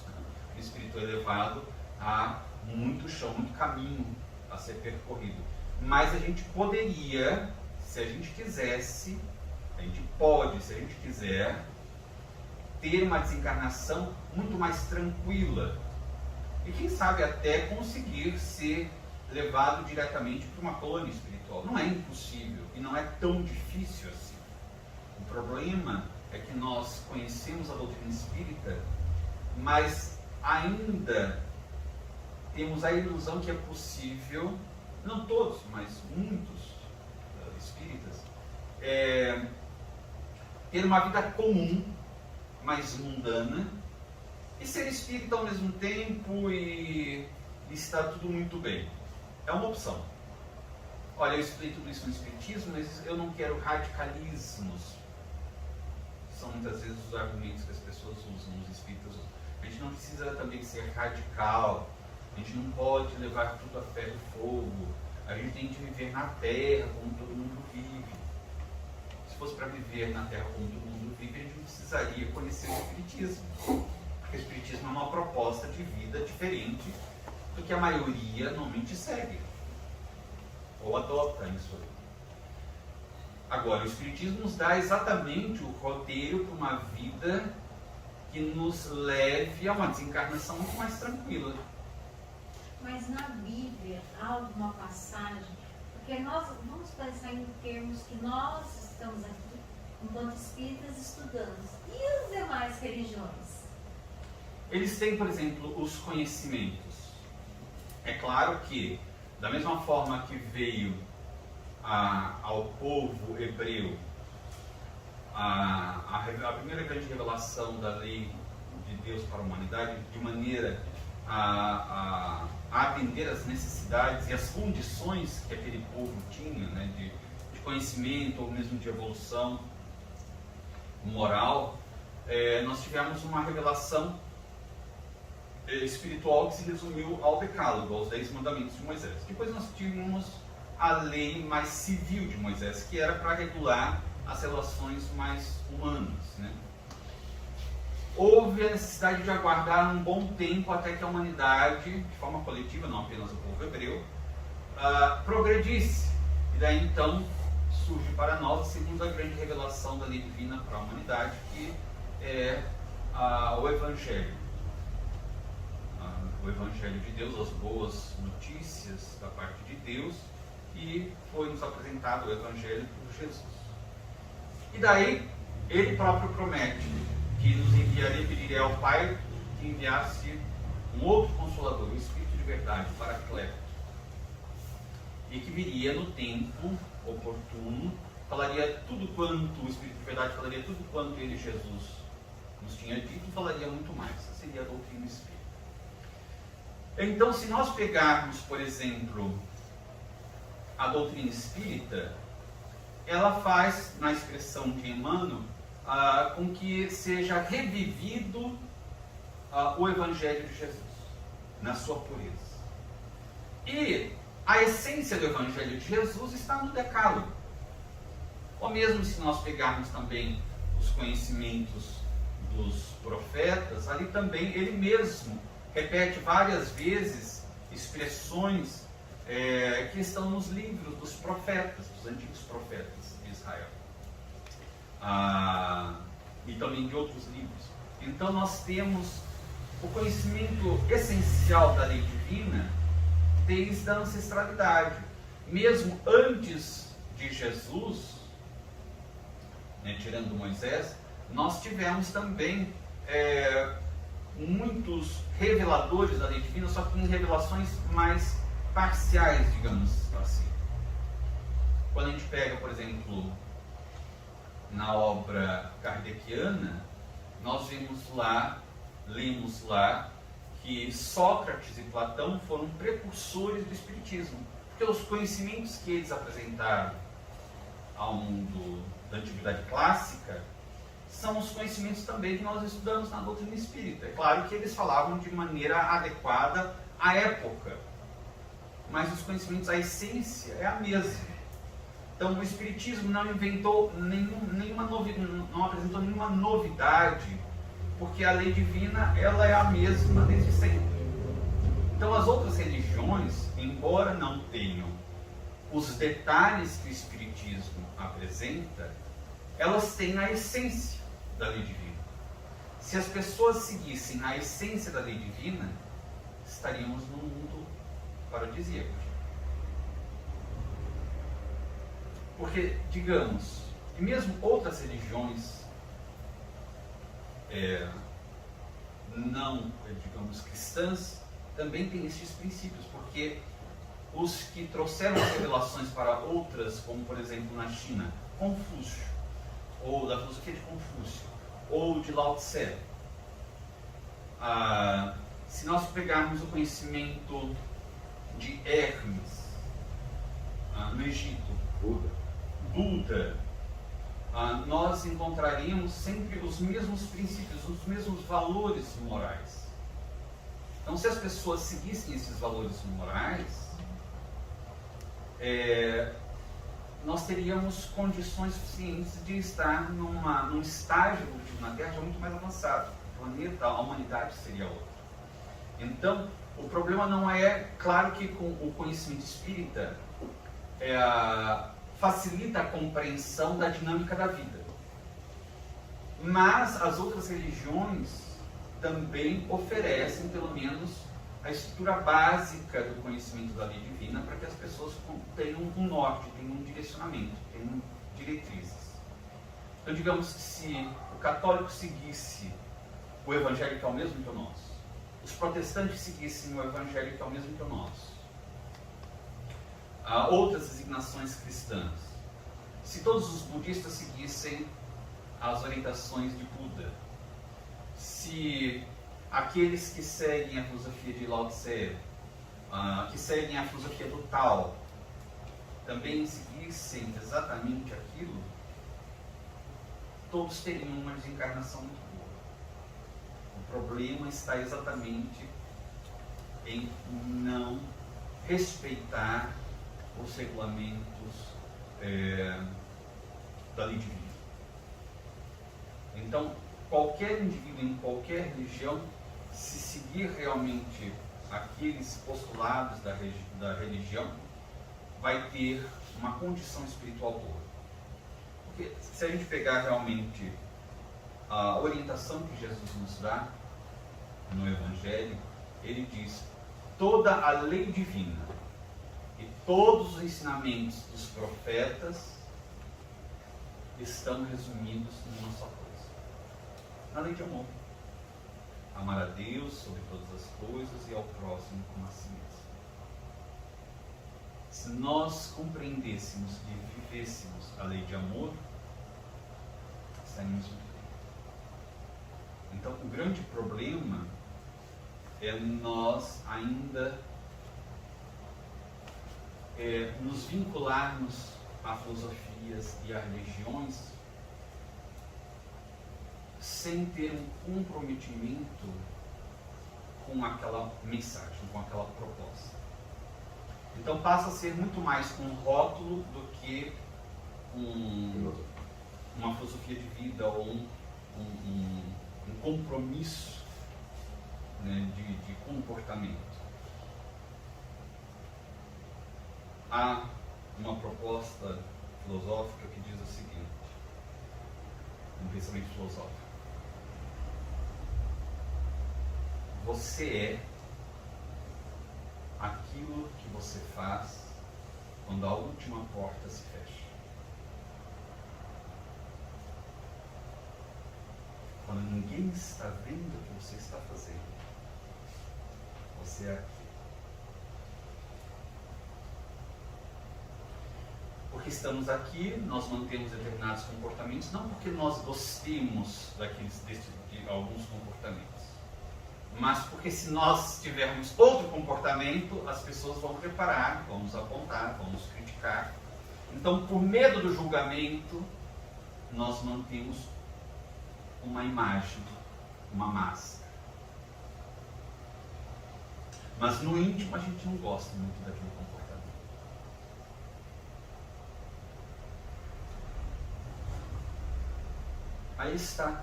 um espírito elevado, há muito chão, muito caminho a ser percorrido. Mas a gente poderia, se a gente quisesse, a gente pode, se a gente quiser, ter uma desencarnação muito mais tranquila. E quem sabe até conseguir ser levado diretamente para uma colônia espiritual. Não é impossível e não é tão difícil assim. O problema é que nós conhecemos a doutrina espírita, mas ainda temos a ilusão que é possível, não todos, mas muitos espíritas, ter uma vida comum, mais mundana, e ser espírita ao mesmo tempo e está tudo muito bem. É uma opção. Olha, eu expliquei tudo isso no Espiritismo, mas eu não quero radicalismos. São muitas vezes os argumentos que as pessoas usam, os espíritas usam. A gente não precisa também ser radical, a gente não pode levar tudo a ferro e fogo, a gente tem que viver na Terra como todo mundo vive. Se fosse para viver na Terra como todo mundo vive, a gente não precisaria conhecer o Espiritismo. Porque o Espiritismo é uma proposta de vida diferente do que a maioria normalmente segue ou adota em sua vida. Agora, o Espiritismo nos dá exatamente o roteiro para uma vida que nos leve a uma desencarnação muito mais tranquila. Mas na Bíblia há alguma passagem, porque nós vamos pensar em termos que nós estamos aqui, enquanto espíritas, estudando. E as demais religiões? Eles têm, por exemplo, os conhecimentos. É claro que, da mesma forma que veio ao povo hebreu a primeira grande revelação da lei de Deus para a humanidade, de maneira a atender às necessidades e às condições que aquele povo tinha, né, de conhecimento ou mesmo de evolução moral, nós tivemos uma revelação espiritual que se resumiu ao Decálogo, aos 10 mandamentos de Moisés. Depois nós tínhamos a lei mais civil de Moisés, que era para regular as relações mais humanas, né? Houve a necessidade de aguardar um bom tempo até que a humanidade, de forma coletiva, não apenas o povo hebreu, progredisse. E daí então surge para nós a segunda grande revelação da lei divina para a humanidade, que é o Evangelho. O Evangelho de Deus, as boas notícias da parte de Deus, e foi nos apresentado o Evangelho por Jesus. E daí, ele próprio promete que nos enviaria, pediria ao Pai que enviasse um outro Consolador, o Espírito de Verdade, o Paracleto, e que viria no tempo oportuno, falaria tudo quanto, o Espírito de Verdade falaria tudo quanto ele, Jesus, nos tinha dito, e falaria muito mais. Essa seria a doutrina espírita. Então, se nós pegarmos, por exemplo, a doutrina espírita, ela faz, na expressão de Emmanuel, com que seja revivido o Evangelho de Jesus, na sua pureza. E a essência do Evangelho de Jesus está no Decálogo. Ou mesmo se nós pegarmos também os conhecimentos dos profetas, ali também ele mesmo repete várias vezes expressões que estão nos livros dos profetas, dos antigos profetas de Israel. E também de outros livros. Então nós temos o conhecimento essencial da lei divina desde a ancestralidade. Mesmo antes de Jesus, né, tirando Moisés, nós tivemos também muitos reveladores da lei divina, só que em revelações mais parciais, digamos assim. Quando a gente pega, por exemplo, na obra kardeciana, nós lemos lá que Sócrates e Platão foram precursores do Espiritismo, porque os conhecimentos que eles apresentaram ao mundo da antiguidade clássica são os conhecimentos também que nós estudamos na doutrina espírita. É claro que eles falavam de maneira adequada à época, mas os conhecimentos, a essência é a mesma. Então o Espiritismo não inventou não apresentou nenhuma novidade, porque a lei divina ela é a mesma desde sempre. Então as outras religiões, embora não tenham os detalhes que o Espiritismo apresenta, elas têm a essência da lei divina. Se as pessoas seguissem a essência da lei divina, estaríamos num mundo paradisíaco. Porque, digamos, e mesmo outras religiões não, digamos, cristãs, também têm esses princípios, porque os que trouxeram as revelações para outras, como por exemplo na China, Confúcio, ou da filosofia de Confúcio, ou de Lao Tse. Se nós pegarmos o conhecimento de Hermes, no Egito, Buda, nós encontraríamos sempre os mesmos princípios, os mesmos valores morais. Então, se as pessoas seguissem esses valores morais, nós teríamos condições suficientes de estar num estágio evolutivo na Terra já muito mais avançado. O planeta, a humanidade seria outra. Então, o problema não é, claro que com o conhecimento espírita facilita a compreensão da dinâmica da vida. Mas as outras religiões também oferecem, pelo menos, a estrutura básica do conhecimento da lei divina para que as pessoas tenham um norte, tenham um direcionamento, tenham diretrizes. Então, digamos que se o católico seguisse o evangelho que é o mesmo que o nosso, os protestantes seguissem o evangelho que é o mesmo que o nosso, outras designações cristãs, se todos os budistas seguissem as orientações de Buda, se aqueles que seguem a filosofia de Lao Tse, que seguem a filosofia do Tao, também seguissem exatamente aquilo, todos teriam uma desencarnação muito boa. O problema está exatamente em não respeitar os regulamentos da lei divina. Então, qualquer indivíduo em qualquer religião, se seguir realmente aqueles postulados da religião, vai ter uma condição espiritual boa. Porque se a gente pegar realmente a orientação que Jesus nos dá no Evangelho, ele diz: toda a lei divina e todos os ensinamentos dos profetas estão resumidos numa só coisa: na lei de amor. Amar a Deus sobre todas as coisas e ao próximo como a si mesmo. Se nós compreendêssemos e vivêssemos a lei de amor, estaríamos muito bem. Então, o grande problema é nós ainda nos vincularmos a filosofias e a religiões sem ter um comprometimento com aquela mensagem, com aquela proposta. Então passa a ser muito mais um rótulo do que uma filosofia de vida ou um compromisso, né, de comportamento. Há uma proposta filosófica que diz o seguinte, um pensamento filosófico: você é aquilo que você faz quando a última porta se fecha. Quando ninguém está vendo o que você está fazendo, você é aquilo. Porque estamos aqui, nós mantemos determinados comportamentos, não porque nós gostemos de alguns comportamentos, mas porque se nós tivermos outro comportamento, as pessoas vão reparar, vão nos apontar, vão nos criticar. Então, por medo do julgamento, nós mantemos uma imagem, uma máscara. Mas no íntimo a gente não gosta muito daquele comportamento. Aí está.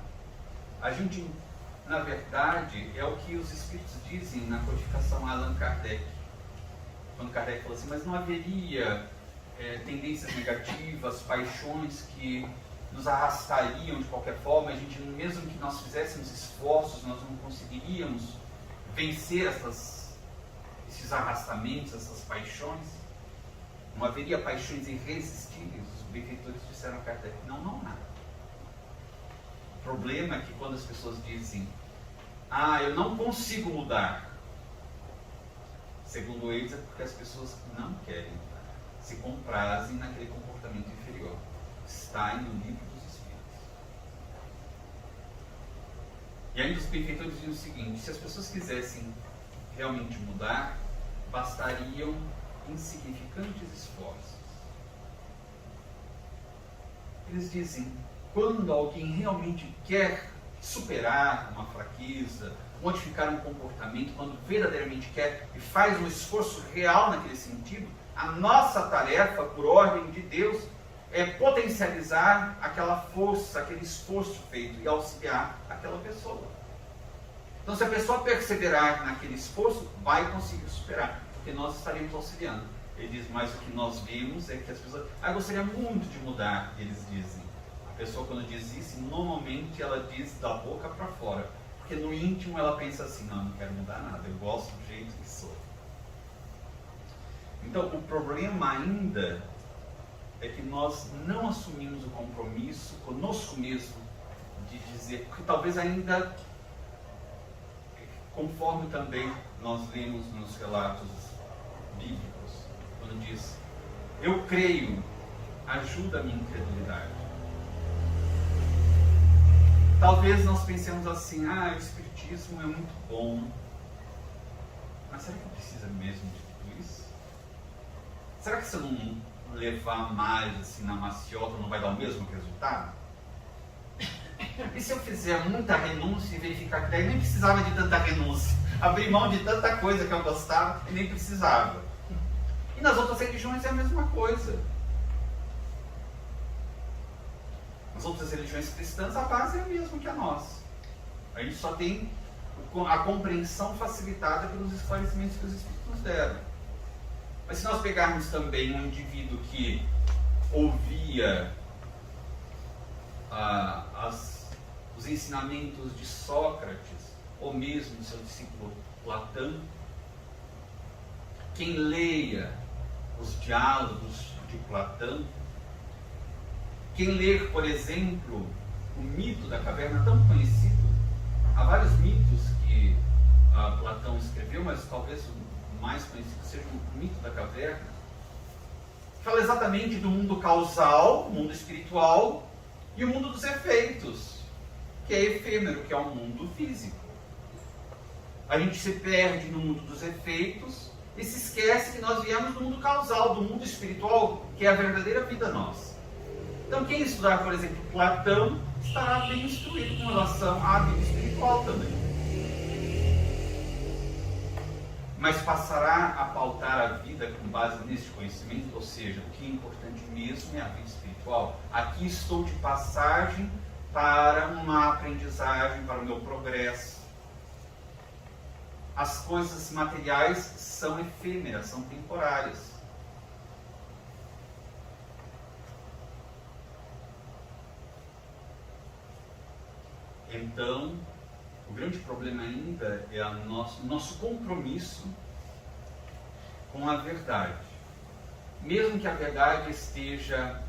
A gente, na verdade, é o que os Espíritos dizem na codificação Allan Kardec. Quando Kardec falou assim, mas não haveria tendências negativas, paixões que nos arrastariam de qualquer forma, a gente, mesmo que nós fizéssemos esforços, nós não conseguiríamos vencer esses arrastamentos, essas paixões. Não haveria paixões irresistíveis. Os benfeitores disseram a Kardec, não há. O problema é que quando as pessoas dizem, eu não consigo mudar, segundo eles é porque as pessoas não querem mudar, se comprazem naquele comportamento inferior. Está no livro dos Espíritos. E ainda os benfeitores dizem o seguinte, se as pessoas quisessem realmente mudar, bastariam insignificantes esforços. Eles dizem, quando alguém realmente quer superar uma fraqueza, modificar um comportamento, quando verdadeiramente quer e faz um esforço real naquele sentido, a nossa tarefa, por ordem de Deus, é potencializar aquela força, aquele esforço feito e auxiliar aquela pessoa. Então, se a pessoa perseverar naquele esforço, vai conseguir superar, porque nós estaremos auxiliando. Ele diz, mas o que nós vimos é que as pessoas, gostaria muito de mudar, eles dizem. A pessoa, quando diz isso, normalmente ela diz da boca para fora, porque no íntimo ela pensa assim, não quero mudar nada, eu gosto do jeito que sou. Então, o problema ainda é que nós não assumimos o compromisso conosco mesmo de dizer, porque talvez ainda, conforme também nós lemos nos relatos bíblicos, quando diz, eu creio, ajuda a minha incredulidade. Talvez nós pensemos assim, o Espiritismo é muito bom, mas será que precisa mesmo de tudo isso? Será que se eu não levar mais assim na maciota não vai dar o mesmo resultado? E se eu fizer muita renúncia e verificar que daí nem precisava de tanta renúncia, abrir mão de tanta coisa que eu gostava e nem precisava? E nas outras religiões é a mesma coisa. Nas outras religiões cristãs a base é a mesma que a nossa. A gente só tem a compreensão facilitada pelos esclarecimentos que os Espíritos nos deram. Mas se nós pegarmos também um indivíduo que ouvia os ensinamentos de Sócrates, ou mesmo de seu discípulo Platão, quem leia os diálogos de Platão, quem ler, por exemplo, o mito da caverna tão conhecido, há vários mitos que Platão escreveu, mas talvez o mais conhecido seja o mito da caverna, fala exatamente do mundo causal, o mundo espiritual, e o mundo dos efeitos, que é efêmero, que é o mundo físico. A gente se perde no mundo dos efeitos e se esquece que nós viemos do mundo causal, do mundo espiritual, que é a verdadeira vida nossa. Então, quem estudar, por exemplo, Platão, estará bem instruído com relação à vida espiritual também. Mas passará a pautar a vida com base nesse conhecimento, ou seja, o que é importante mesmo é a vida espiritual. Aqui estou de passagem para uma aprendizagem, para o meu progresso. As coisas materiais são efêmeras, são temporárias. Então, o grande problema ainda é o nosso compromisso com a verdade. Mesmo que a verdade esteja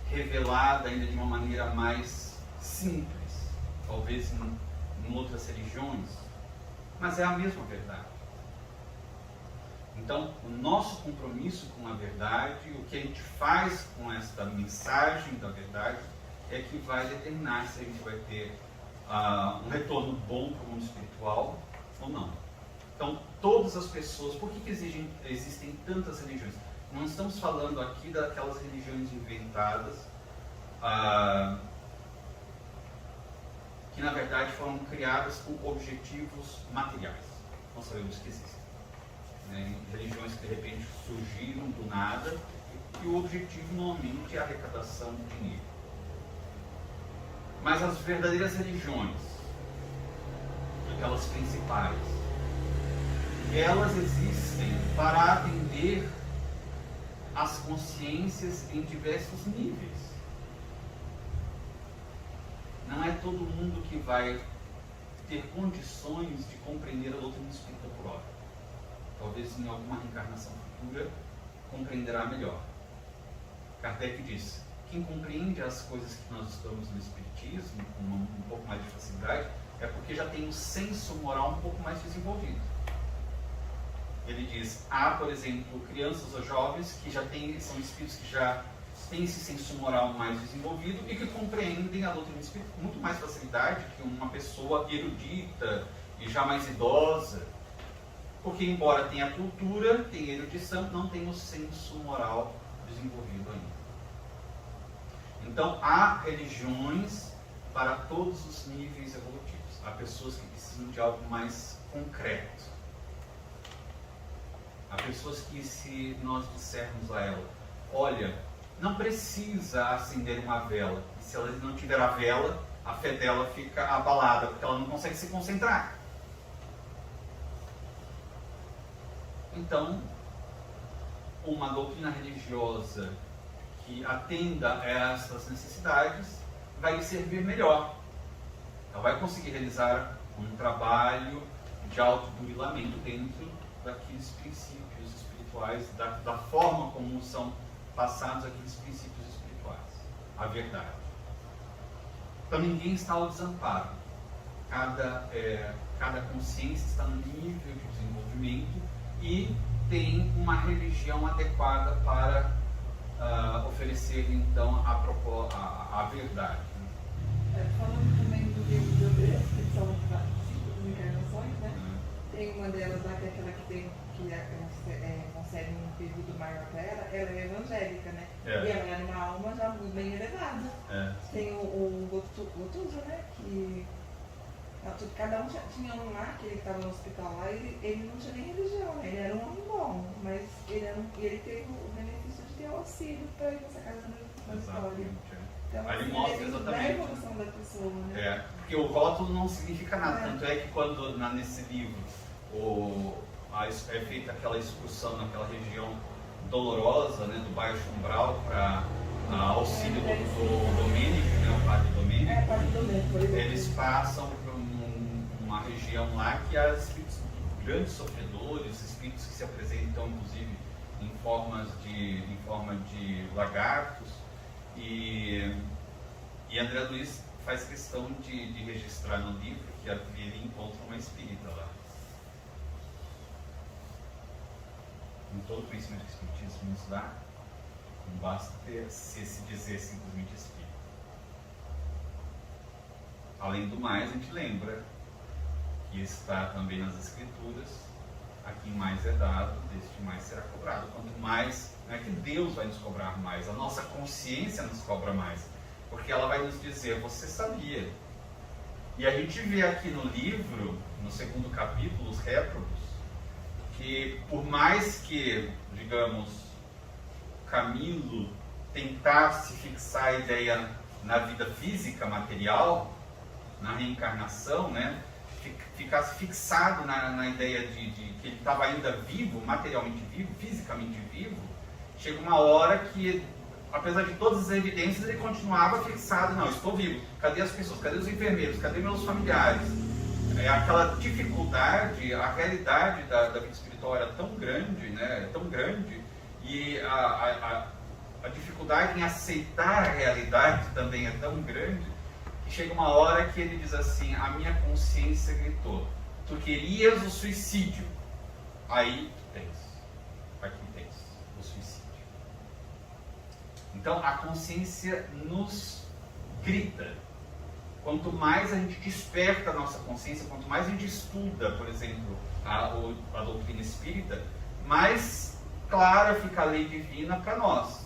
revelada ainda de uma maneira mais simples, talvez em outras religiões, mas é a mesma verdade. Então, o nosso compromisso com a verdade, o que a gente faz com esta mensagem da verdade, é que vai determinar se a gente vai ter um retorno bom para o mundo espiritual ou não. Então, todas as pessoas, por que existem tantas religiões? Não estamos falando aqui daquelas religiões inventadas, que na verdade foram criadas com objetivos materiais. Nós sabemos que existem. Religiões que de repente surgiram do nada e o objetivo normalmente é a arrecadação de dinheiro. Mas as verdadeiras religiões, aquelas principais, elas existem para atender às consciências em diversos níveis. Não é todo mundo que vai ter condições de compreender a doutrina espírita por hora. Talvez em alguma reencarnação futura compreenderá melhor. Kardec diz: quem compreende as coisas que nós estudamos no Espiritismo com um pouco mais de facilidade é porque já tem um senso moral um pouco mais desenvolvido. Ele diz: há, por exemplo, crianças ou jovens que são espíritos que já têm esse senso moral mais desenvolvido e que compreendem a doutrina espírita com muito mais facilidade que uma pessoa erudita e já mais idosa. Porque, embora tenha cultura, tenha erudição, não tem o senso moral desenvolvido ainda. Então, há religiões para todos os níveis evolutivos. Há pessoas que precisam de algo mais concreto. Há pessoas que, se nós dissermos a ela, olha, não precisa acender uma vela. E se ela não tiver a vela, a fé dela fica abalada, porque ela não consegue se concentrar. Então, uma doutrina religiosa que atenda a essas necessidades vai lhe servir melhor. Ela vai conseguir realizar um trabalho de autoburilamento dentro daqueles princípios espirituais, da forma como são passados aqueles princípios espirituais, a verdade. Então ninguém está ao desamparo. Cada consciência está no nível de desenvolvimento e tem uma religião adequada para oferecer então a verdade. Falando também do livro de Obreiros, que são 5 encarnações, né? Tem uma delas lá, que é aquela que consegue um período maior para ela é evangélica, né? E ela era uma alma já bem elevada. Tem o Gotuso, né? Que cada um tinha um lá, que ele estava no hospital lá, e ele não tinha nem religião, né? Ele era um homem bom, mas ele teve o benefício de ter o auxílio para ir nessa casa na história. Então, ele mostra exatamente a evolução da pessoa, né? Porque o rótulo não significa nada, tanto é que quando nesse livro é feita aquela excursão naquela região dolorosa, né, do baixo umbral para auxílio do Domênico, né, o padre Domênico, eles passam por uma região lá que há espíritos grandes sofredores, espíritos que se apresentam inclusive em forma de lagartos, e André Luiz faz questão de registrar no livro que ele encontra uma espírita lá. Em todo o conhecimento que o Espiritismo nos dá, não basta se dizer simplesmente espírita. Além do mais, a gente lembra que está também nas Escrituras: a quem mais é dado, deste mais será cobrado. Quanto mais, não é que Deus vai nos cobrar mais, a nossa consciência nos cobra mais, porque ela vai nos dizer: você sabia. E a gente vê aqui no livro, no 2º capítulo, os réprobos, que por mais que, digamos, Camilo tentasse fixar a ideia na vida física, material, na reencarnação, né, ficasse fixado na ideia de que ele estava ainda vivo, materialmente vivo, fisicamente vivo, chega uma hora que, apesar de todas as evidências, ele continuava fixado: não, estou vivo, cadê as pessoas, cadê os enfermeiros, cadê meus familiares? aquela dificuldade, a realidade da vida espiritual era tão grande, né? Tão grande, e a dificuldade em aceitar a realidade também é tão grande, que chega uma hora que ele diz assim: a minha consciência gritou, tu querias o suicídio, aí aqui tens o suicídio. Então a consciência nos grita. Quanto mais a gente desperta a nossa consciência, quanto mais a gente estuda, por exemplo, a doutrina espírita, mais clara fica a lei divina para nós.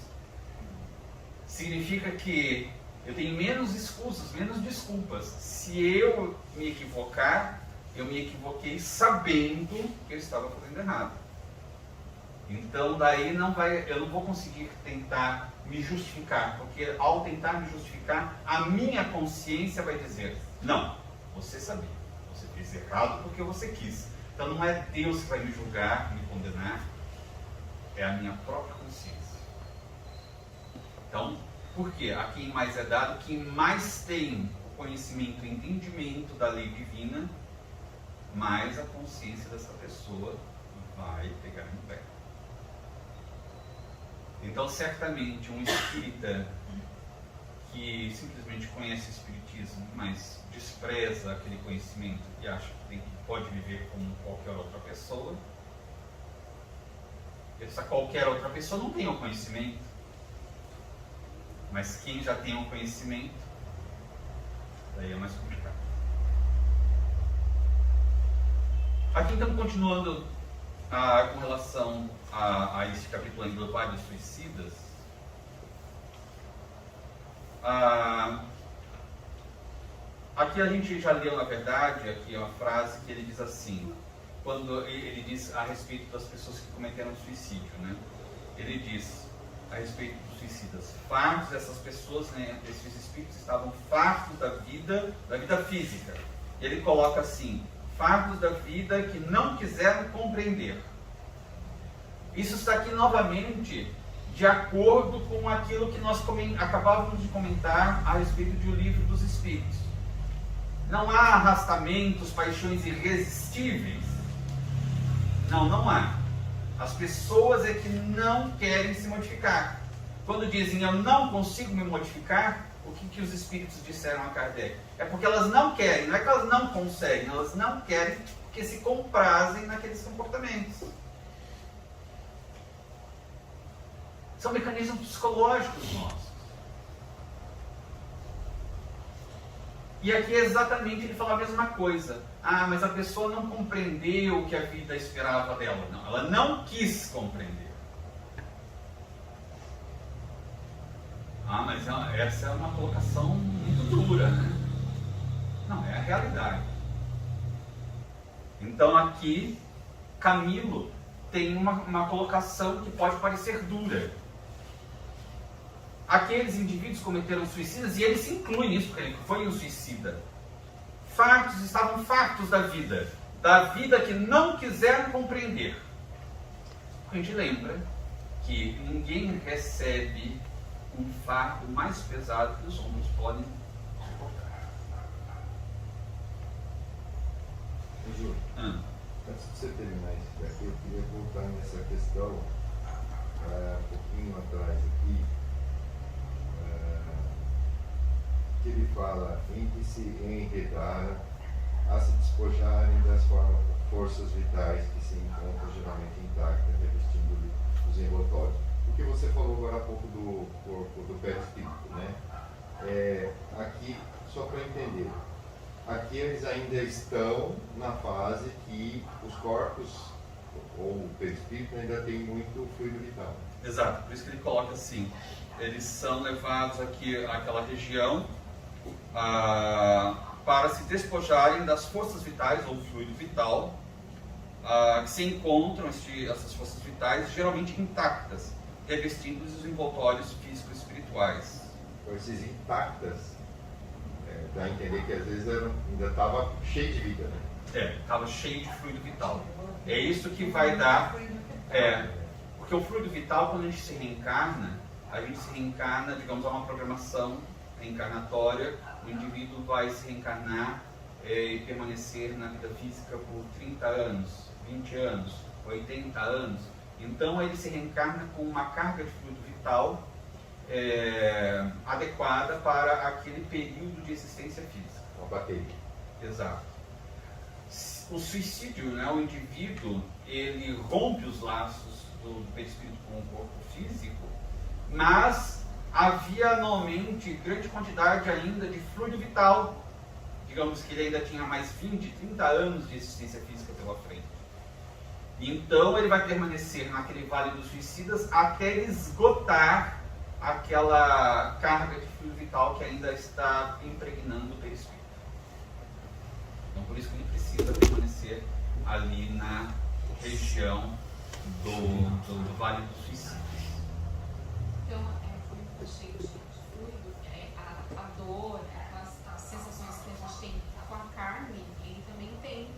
Significa que eu tenho menos escusas, menos desculpas. Se eu me equivocar, eu me equivoquei sabendo que eu estava fazendo errado. Então daí eu não vou conseguir tentar me justificar, porque ao tentar me justificar, a minha consciência vai dizer: não, você sabia, você fez errado porque você quis. Então não é Deus que vai me julgar, me condenar, é a minha própria consciência. Então, por quê? A quem mais é dado, quem mais tem o conhecimento e entendimento da lei divina, mais a consciência dessa pessoa vai pegar no pé. Então, certamente, um espírita que simplesmente conhece o espiritismo, mas despreza aquele conhecimento e acha que pode viver como qualquer outra pessoa, essa qualquer outra pessoa não tem o conhecimento, mas quem já tem o conhecimento, daí é mais complicado. Aqui estamos continuando com relação a este capítulo ainda do Vale dos Suicidas. Aqui a gente já leu, na verdade, aqui uma frase que ele diz assim, quando ele diz a respeito das pessoas que cometeram suicídio, né? Ele diz a respeito dos suicidas: fartos dessas pessoas, né, esses espíritos estavam fartos da vida física. Ele coloca assim: fartos da vida que não quiseram compreender. Isso está aqui novamente de acordo com aquilo que nós acabávamos de comentar a respeito de O Livro dos Espíritos. Não há arrastamentos, paixões irresistíveis. Não há. As pessoas é que não querem se modificar. Quando dizem eu não consigo me modificar, o que os espíritos disseram a Kardec? É porque elas não querem, não é que elas não conseguem, elas não querem porque se comprazem naqueles comportamentos. São mecanismos psicológicos nossos. E aqui exatamente ele fala a mesma coisa. Mas a pessoa não compreendeu o que a vida esperava dela. Não, ela não quis compreender. Mas essa é uma colocação muito dura, né? Não, é a realidade. Então aqui, Camilo tem uma colocação que pode parecer dura. Aqueles indivíduos cometeram suicidas, e ele se inclui nisso, porque ele foi um suicida. Estavam fartos da vida que não quiseram compreender. A gente lembra que ninguém recebe um fardo mais pesado que os ombros podem suportar. Júlio, antes de você terminar isso daqui, eu queria voltar nessa questão um pouquinho atrás aqui, que ele fala em que se enredaram a se despojarem das forças vitais que se encontram geralmente intactas, revestindo os envoltórios. O que você falou agora há pouco do corpo, do perispírito, né? Aqui, só para entender, aqui eles ainda estão na fase que os corpos, ou o perispírito, ainda tem muito fluido vital. Exato, por isso que ele coloca assim, eles são levados aqui àquela região para se despojarem das forças vitais, ou fluido vital, que se encontram, essas forças vitais, geralmente intactas, revestindo os envoltórios físicos e espirituais. Então, esses intactas, dá a entender que às vezes ainda estava cheio de vida, né? Estava cheio de fluido vital. É isso que vai dar... porque o fluido vital, quando a gente se reencarna, digamos, a uma programação reencarnatória, o indivíduo vai se reencarnar e permanecer na vida física por 30 anos, 20 anos, 80 anos. Então ele se reencarna com uma carga de fluido vital adequada para aquele período de existência física. Uma bateria. Exato. O suicídio, né, o indivíduo, ele rompe os laços do perispírito com o corpo físico, mas havia anualmente grande quantidade ainda de fluido vital. Digamos que ele ainda tinha mais 20, 30 anos de existência física pela frente. Então ele vai permanecer naquele vale dos suicidas até esgotar aquela carga de fluido vital que ainda está impregnando o perispírito. Então por isso que ele precisa permanecer ali na região do vale dos suicidas. Então, como está cheio de fluido, a dor, as sensações que a gente tem com a carne, ele também tem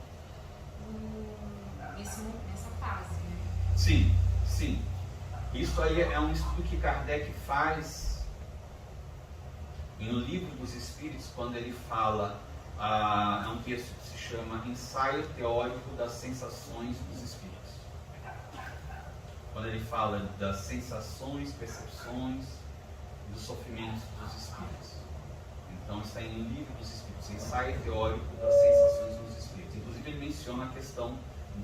nessa fase. Né? Sim, sim. Isso aí é um estudo que Kardec faz em O Livro dos Espíritos, quando ele fala, é um texto que se chama Ensaio Teórico das Sensações dos Espíritos. Quando ele fala das sensações, percepções, dos sofrimentos dos espíritos. Então está em O Livro dos Espíritos, Ensaio Teórico das Sensações dos Espíritos. Inclusive ele menciona a questão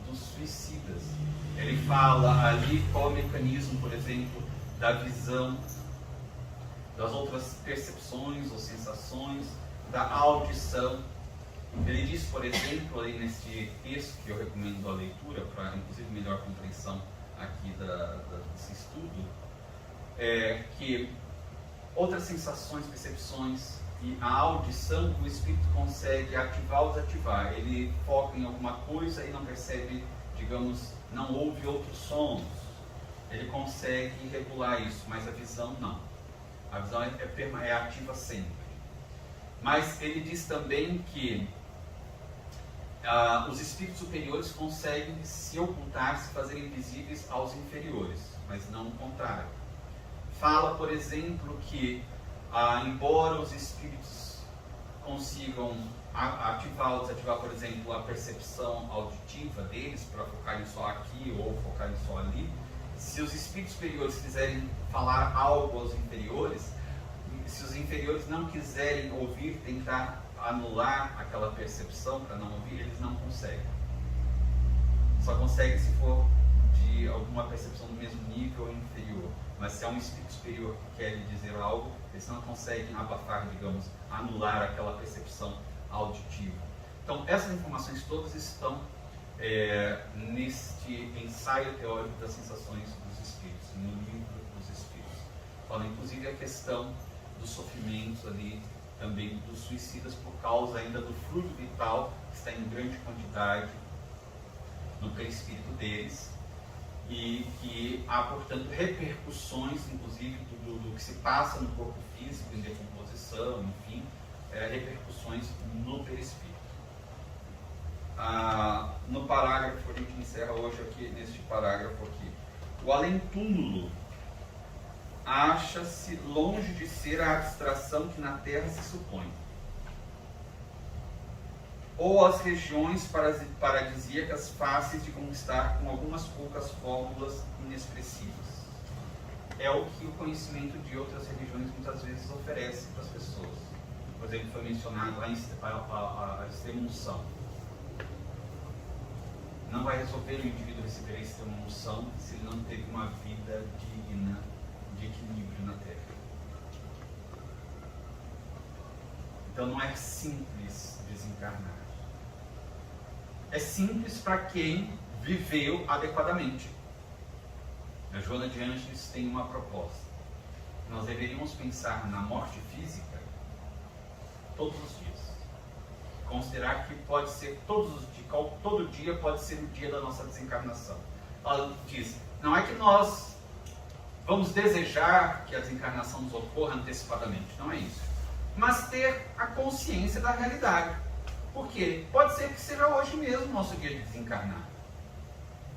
dos suicidas. Ele fala ali qual é o mecanismo, por exemplo, da visão, das outras percepções ou sensações, da audição. Ele diz, por exemplo, ali neste texto, que eu recomendo a leitura, para inclusive melhor compreensão aqui desse estudo, que outras sensações, percepções e a audição, o espírito consegue ativar ou desativar. Ele foca em alguma coisa e não percebe, digamos, não ouve outros sons. Ele consegue regular isso, mas a visão não. A visão é ativa sempre. Mas ele diz também que os espíritos superiores conseguem se ocultar, se fazer invisíveis aos inferiores, mas não o contrário. Fala, por exemplo, que embora os espíritos consigam ativar ou desativar, por exemplo, a percepção auditiva deles, para focarem só aqui ou focarem só ali, se os espíritos superiores quiserem falar algo aos inferiores, se os inferiores não quiserem ouvir, tentar anular aquela percepção para não ouvir, eles não conseguem. Só conseguem se for de alguma percepção do mesmo nível ou inferior. Mas se é um espírito superior que quer lhe dizer algo, eles não conseguem abafar, digamos, anular aquela percepção auditiva. Então, essas informações todas estão neste ensaio teórico das sensações dos espíritos, no Livro dos Espíritos. Fala, inclusive, a questão dos sofrimentos ali, também dos suicidas, por causa ainda do fluido vital que está em grande quantidade no perispírito deles, e que há, portanto, repercussões, inclusive, do que se passa no corpo físico, em decomposição, enfim, repercussões no perispírito. No parágrafo, a gente encerra hoje aqui, neste parágrafo aqui. O além-túmulo acha-se longe de ser a abstração que na Terra se supõe, ou as regiões paradisíacas fáceis de conquistar com algumas poucas fórmulas inexpressivas. É o que o conhecimento de outras religiões muitas vezes oferece para as pessoas. Por exemplo, foi mencionado a extrema-unção. Não vai resolver o indivíduo receber a extrema-unção se ele não teve uma vida digna de equilíbrio na Terra. Então não é simples desencarnar. É simples para quem viveu adequadamente. A Joana de Ângeles tem uma proposta. Nós deveríamos pensar na morte física todos os dias. Considerar que pode ser todo dia pode ser o dia da nossa desencarnação. Ela diz, não é que nós vamos desejar que a desencarnação nos ocorra antecipadamente, não é isso. Mas ter a consciência da realidade. Porque pode ser que seja hoje mesmo o nosso dia de desencarnar.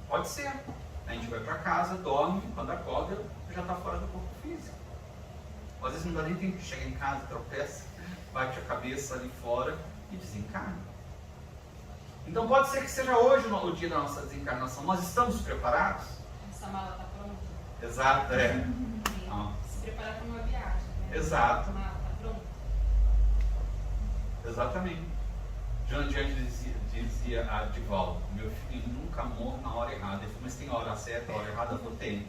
Pode ser. A gente vai para casa, dorme, quando acorda, já está fora do corpo físico. Às vezes não dá nem tempo de chegar em casa, tropeça, bate a cabeça ali fora e desencarna. Então pode ser que seja hoje o dia da nossa desencarnação. Nós estamos preparados? Essa mala está pronta? Exato, é. Se preparar para uma viagem, né? Exato. A mala está pronta? Exatamente. Joana de Anjos dizia a Divaldo: meu filho nunca morre na hora errada. Ele falou: mas tem a hora certa, a hora errada? Eu tenho.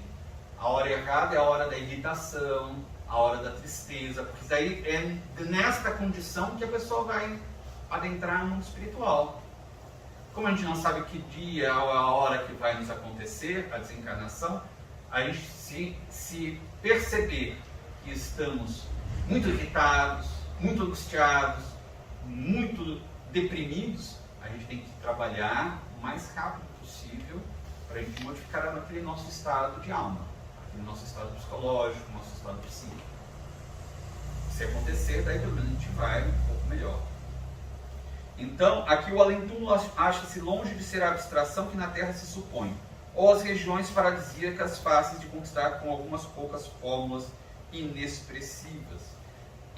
A hora errada é a hora da irritação, a hora da tristeza, porque daí é nesta condição que a pessoa vai adentrar no mundo espiritual. Como a gente não sabe que dia é a hora que vai nos acontecer a desencarnação, a gente se perceber que estamos muito irritados, muito angustiados, muito deprimidos, a gente tem que trabalhar o mais rápido possível para a gente modificar aquele nosso estado de alma, aquele nosso estado psicológico, nosso estado psíquico. Se acontecer, daí pelo menos a gente vai um pouco melhor. Então, aqui o além-túmulo acha-se longe de ser a abstração que na Terra se supõe, ou as regiões paradisíacas fáceis de conquistar com algumas poucas fórmulas inexpressivas.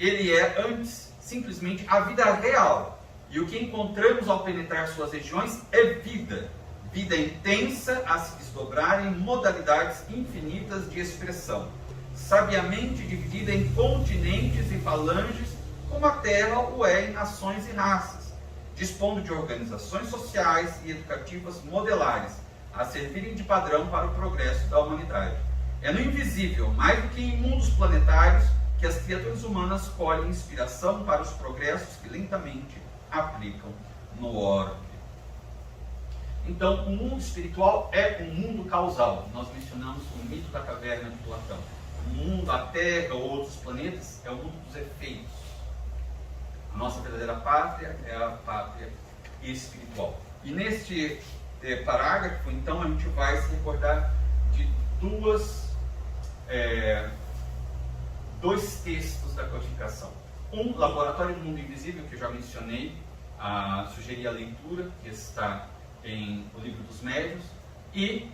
Ele é, antes, simplesmente a vida real. E o que encontramos ao penetrar suas regiões é vida. Vida intensa a se desdobrar em modalidades infinitas de expressão, sabiamente dividida em continentes e falanges, como a Terra o é em nações e raças, dispondo de organizações sociais e educativas modelares, a servirem de padrão para o progresso da humanidade. É no invisível, mais do que em mundos planetários, que as criaturas humanas colhem inspiração para os progressos que lentamente aplicam no orbe. Então, o mundo espiritual é um mundo causal. Nós mencionamos o mito da caverna de Platão. O mundo, a Terra ou outros planetas é o mundo dos efeitos. A nossa verdadeira pátria é a pátria espiritual. E neste parágrafo, então, a gente vai se recordar de dois textos da codificação. Um, Laboratório do Mundo Invisível, que eu já mencionei, sugeri a leitura, que está em O Livro dos Médiuns, e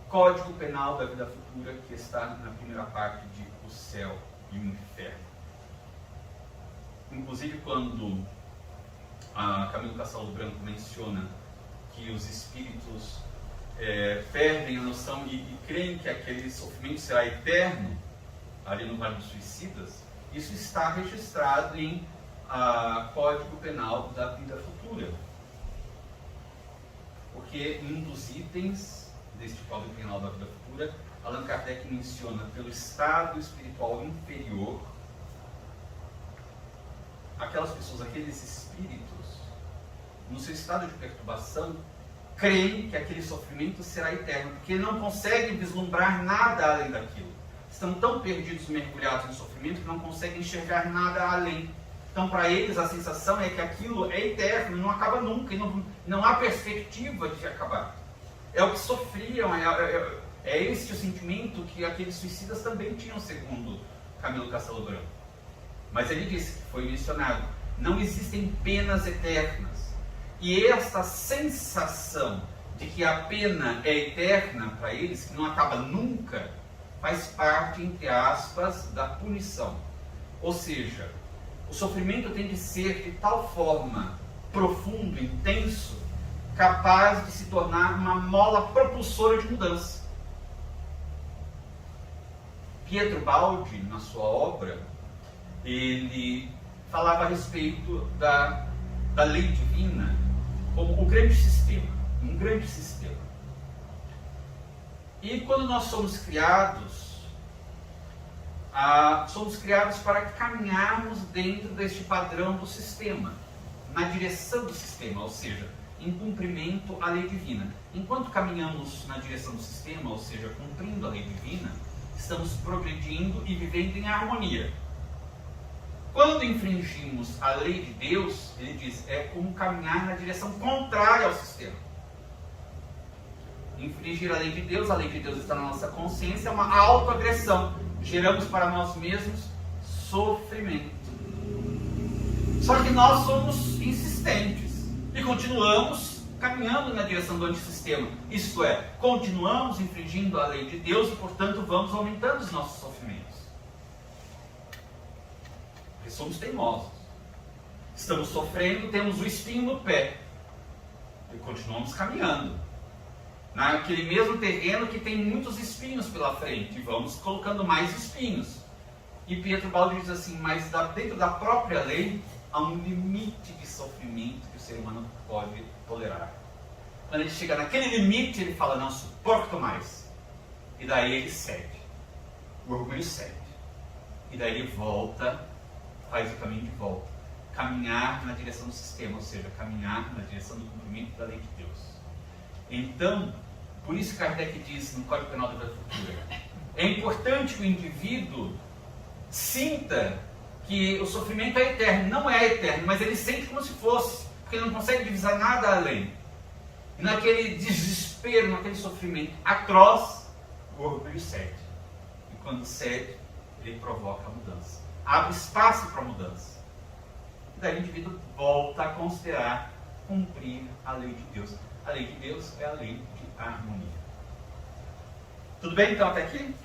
Código Penal da Vida Futura, que está na primeira parte de O Céu e o Inferno. Inclusive, quando a Camilo Castelo Branco menciona que os espíritos perdem a noção e creem que aquele sofrimento será eterno, ali no Vale dos Suicidas, isso está registrado em Código Penal da Vida Futura. Porque em um dos itens deste Código Penal da Vida Futura, Allan Kardec menciona pelo estado espiritual inferior aquelas pessoas, aqueles espíritos, no seu estado de perturbação, creem que aquele sofrimento será eterno, porque não conseguem vislumbrar nada além daquilo. Estão tão perdidos, mergulhados no sofrimento, que não conseguem enxergar nada além. Então, para eles, a sensação é que aquilo é eterno, não acaba nunca, e não há perspectiva de acabar. É o que sofriam, é este o sentimento que aqueles suicidas também tinham, segundo Camilo Castelo Branco. Mas ele disse, que foi mencionado, não existem penas eternas. E esta sensação de que a pena é eterna para eles, que não acaba nunca, faz parte, entre aspas, da punição. Ou seja, o sofrimento tem de ser de tal forma profundo, intenso, capaz de se tornar uma mola propulsora de mudança. Pietro Baldi, na sua obra, ele falava a respeito da lei divina como o grande sistema, um grande sistema. E quando nós somos criados para caminharmos dentro deste padrão do sistema, na direção do sistema, ou seja, em cumprimento à lei divina. Enquanto caminhamos na direção do sistema, ou seja, cumprindo a lei divina, estamos progredindo e vivendo em harmonia. Quando infringimos a lei de Deus, ele diz, é como caminhar na direção contrária ao sistema. Infringir a lei de Deus está na nossa consciência, é uma autoagressão. Geramos para nós mesmos sofrimento. Só que nós somos insistentes e continuamos caminhando na direção do antissistema. Isto é, continuamos infringindo a lei de Deus e, portanto, vamos aumentando os nossos sofrimentos. Porque somos teimosos. Estamos sofrendo, temos o espinho no pé. E continuamos caminhando naquele mesmo terreno que tem muitos espinhos pela frente, e vamos colocando mais espinhos. E Pietro Baldi diz assim, mas dentro da própria lei há um limite de sofrimento que o ser humano pode tolerar. Quando ele chega naquele limite, ele fala, não suporto mais. E daí ele cede. O orgulho cede. E daí ele volta, faz o caminho de volta. Caminhar na direção do sistema, ou seja, caminhar na direção do cumprimento da lei de Deus. Então, por isso Kardec diz no Código Penal da Vida Futura, é importante que o indivíduo sinta que o sofrimento é eterno. Não é eterno, mas ele sente como se fosse, porque ele não consegue divisar nada além. E naquele desespero, naquele sofrimento atroz, o orgulho cede. E quando cede, ele provoca a mudança. Abre espaço para a mudança. E daí o indivíduo volta a considerar cumprir a lei de Deus. A lei de Deus é a lei de harmonia. Tudo bem então até aqui?